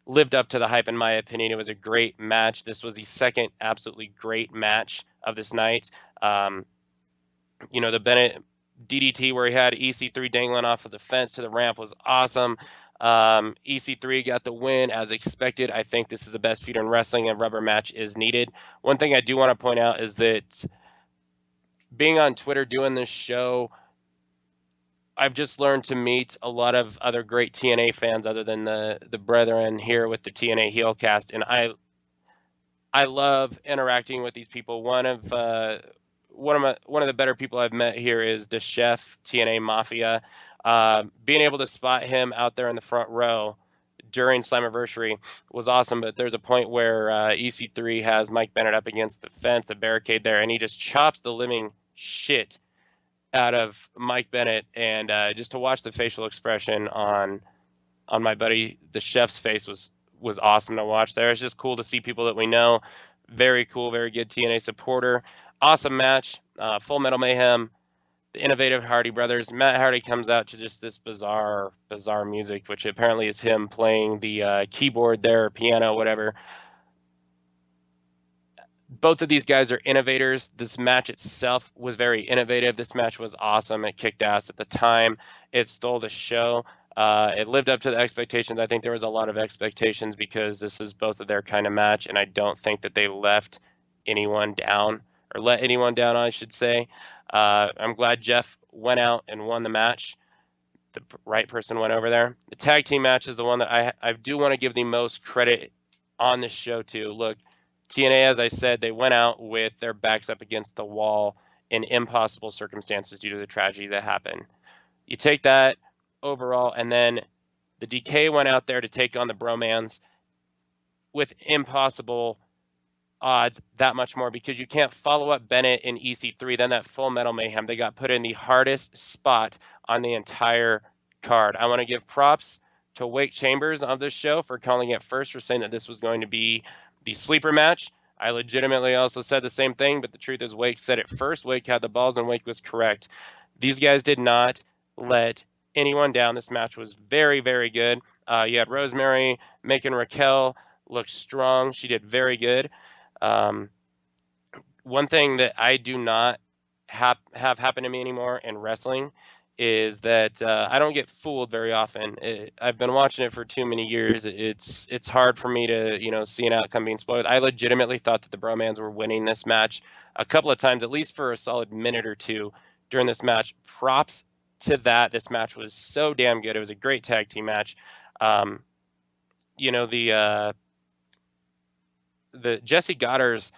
lived up to the hype in my opinion. It was a great match. This was the second absolutely great match of this night. You know, the Bennett DDT where he had EC3 dangling off of the fence to the ramp was awesome. EC3 got the win as expected. I think this is the best feud in wrestling, and rubber match is needed. One thing I do want to point out is that being on Twitter doing this show, I've just learned to meet a lot of other great TNA fans other than the brethren here with the TNA Heelcast, and I love interacting with these people. One of the better people I've met here is the Chef, TNA Mafia. Being able to spot him out there in the front row during Slammiversary was awesome, but there's a point where EC3 has Mike Bennett up against the fence, a barricade there, and he just chops the living shit out of Mike Bennett, and just to watch the facial expression on my buddy the Chef's face was awesome to watch there. It's just cool to see people that we know. Very cool, very good TNA supporter. Awesome match. Full Metal Mayhem, the innovative Hardy brothers. Matt Hardy comes out to just this bizarre music, which apparently is him playing the keyboard there, piano, whatever. Both of these guys are innovators. This match itself was very innovative. This match was awesome. It kicked ass at the time. It stole the show. It lived up to the expectations. I think there was a lot of expectations because this is both of their kind of match, and I don't think that they left anyone down, or let anyone down, I should say. I'm glad Jeff went out and won the match. The right person went over there. The tag team match is the one that I do want to give the most credit on this show to. Look, TNA, as I said, they went out with their backs up against the wall in impossible circumstances due to the tragedy that happened. You take that overall, and then the DK went out there to take on the Bromans with impossible odds, that much more, because you can't follow up Bennett in EC3. Then that Full Metal Mayhem, they got put in the hardest spot on the entire card. I want to give props to Wake Chambers of this show for calling it first, for saying that this was going to be the sleeper match. I legitimately also said the same thing, but the truth is Wake said it first. Wake had the balls, and Wake was correct. These guys did not let anyone down. This match was very, very good. You had Rosemary making Raquel look strong. She did very good. One thing that I do not have happen to me anymore in wrestling is that I don't get fooled very often. I've been watching it for too many years. It's hard for me to see an outcome being spoiled. I legitimately thought that the Bromans were winning this match a couple of times, at least for a solid minute or two during this match. Props to that. This match was so damn good. It was a great tag team match. The Jesse Goddard's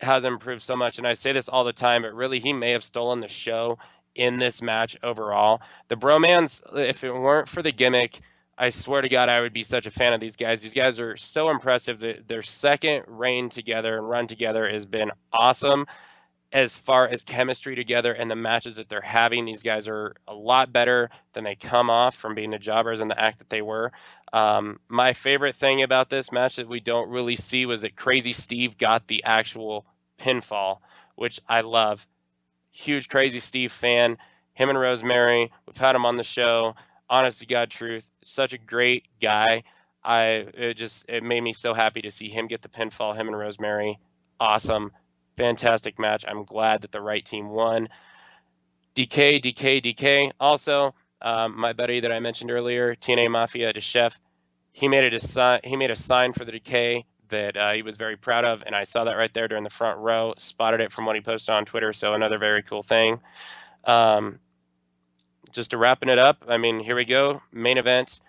has improved so much, and I say this all the time, but really he may have stolen the show in this match overall. The Bromans, if it weren't for the gimmick, I swear to God, I would be such a fan of these guys. These guys are so impressive. Their second reign together and run together has been awesome. As far as chemistry together and the matches that they're having, these guys are a lot better than they come off from being the jobbers and the act that they were. My favorite thing about this match that we don't really see was that Crazy Steve got the actual pinfall, which I love. Huge Crazy Steve fan. Him and Rosemary, we've had him on the show. Honest to God truth, such a great guy. It made me so happy to see him get the pinfall, him and Rosemary. Awesome. Fantastic match. I'm glad that the right team won. DK. Also, my buddy that I mentioned earlier, TNA Mafia, the Chef, he made a sign for the DK that he was very proud of, and I saw that right there during the front row. Spotted it from what he posted on Twitter, so another very cool thing. just to wrapping it up, I mean, here we go. Main event.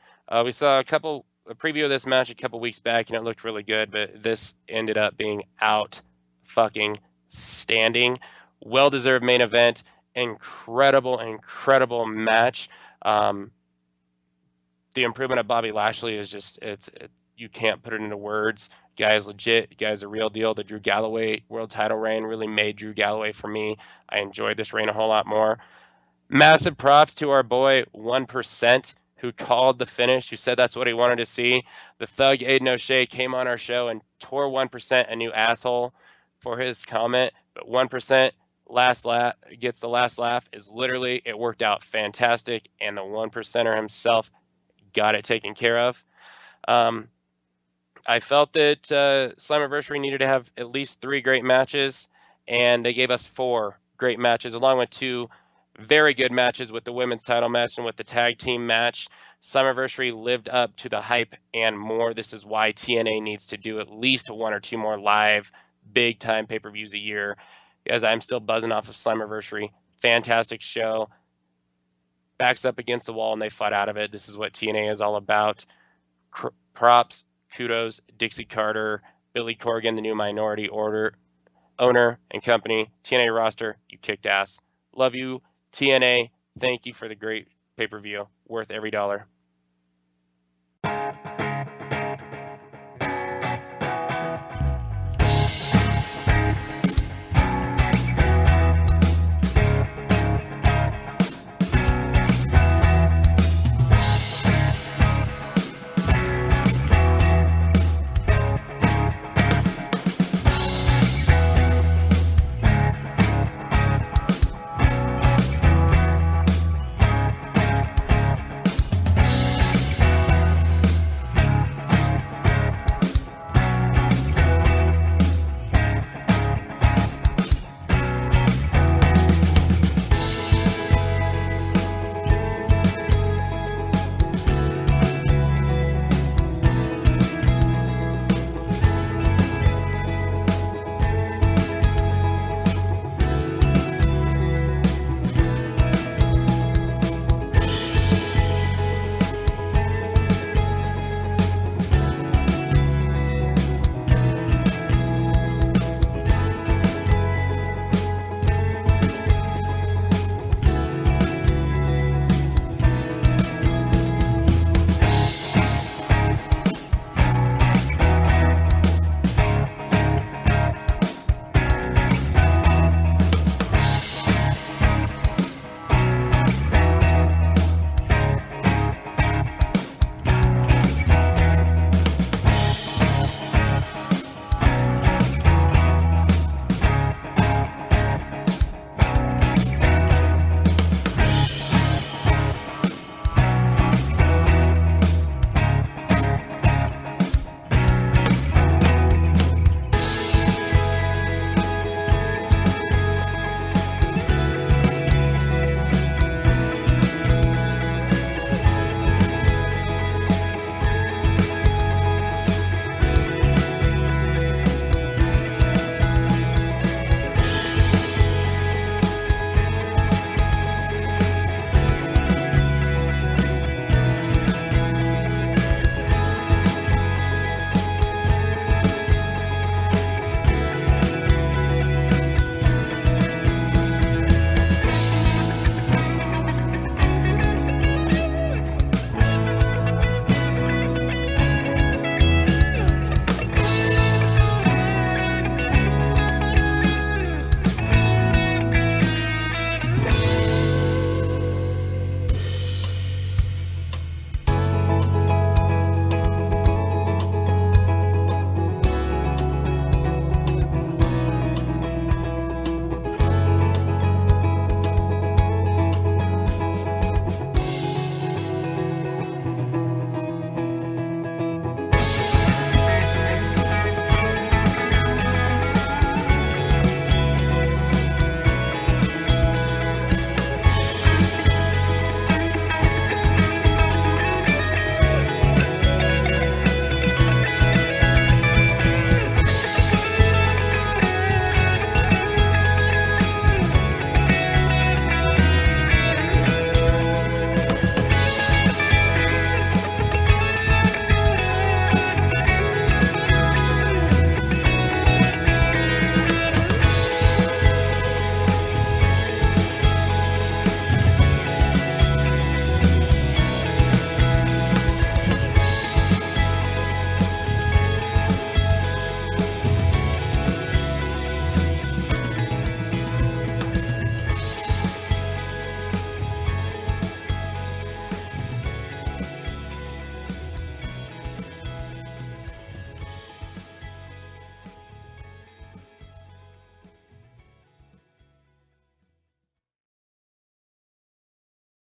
We saw a preview of this match a couple weeks back, and it looked really good, but this ended up being out fucking standing. Well-deserved main event. Incredible match. The improvement of Bobby Lashley is just, you can't put it into words. Guy's legit. Guy's a real deal. The Drew Galloway world title reign really made Drew Galloway for me. I enjoyed this reign a whole lot more. Massive props to our boy 1%, who called the finish, who said that's what he wanted to see. The thug Aiden O'Shea came on our show and tore 1% a new asshole for his comment. But 1% gets the last laugh is literally, it worked out fantastic, and the 1%er himself got it taken care of. I felt that Slammiversary needed to have at least 3 great matches, and they gave us 4 great matches, along with 2 very good matches with the women's title match and with the tag team match. Slammiversary lived up to the hype and more. This is why TNA needs to do at least 1 or 2 more live, big-time pay-per-views a year, as I'm still buzzing off of Slammiversary. Fantastic show. Backs up against the wall, and they fight out of it. This is what TNA is all about. Props. Kudos, Dixie Carter, Billy Corgan, the new Minority Order owner and company. TNA roster, you kicked ass. Love you, TNA. Thank you for the great pay-per-view. Worth every dollar.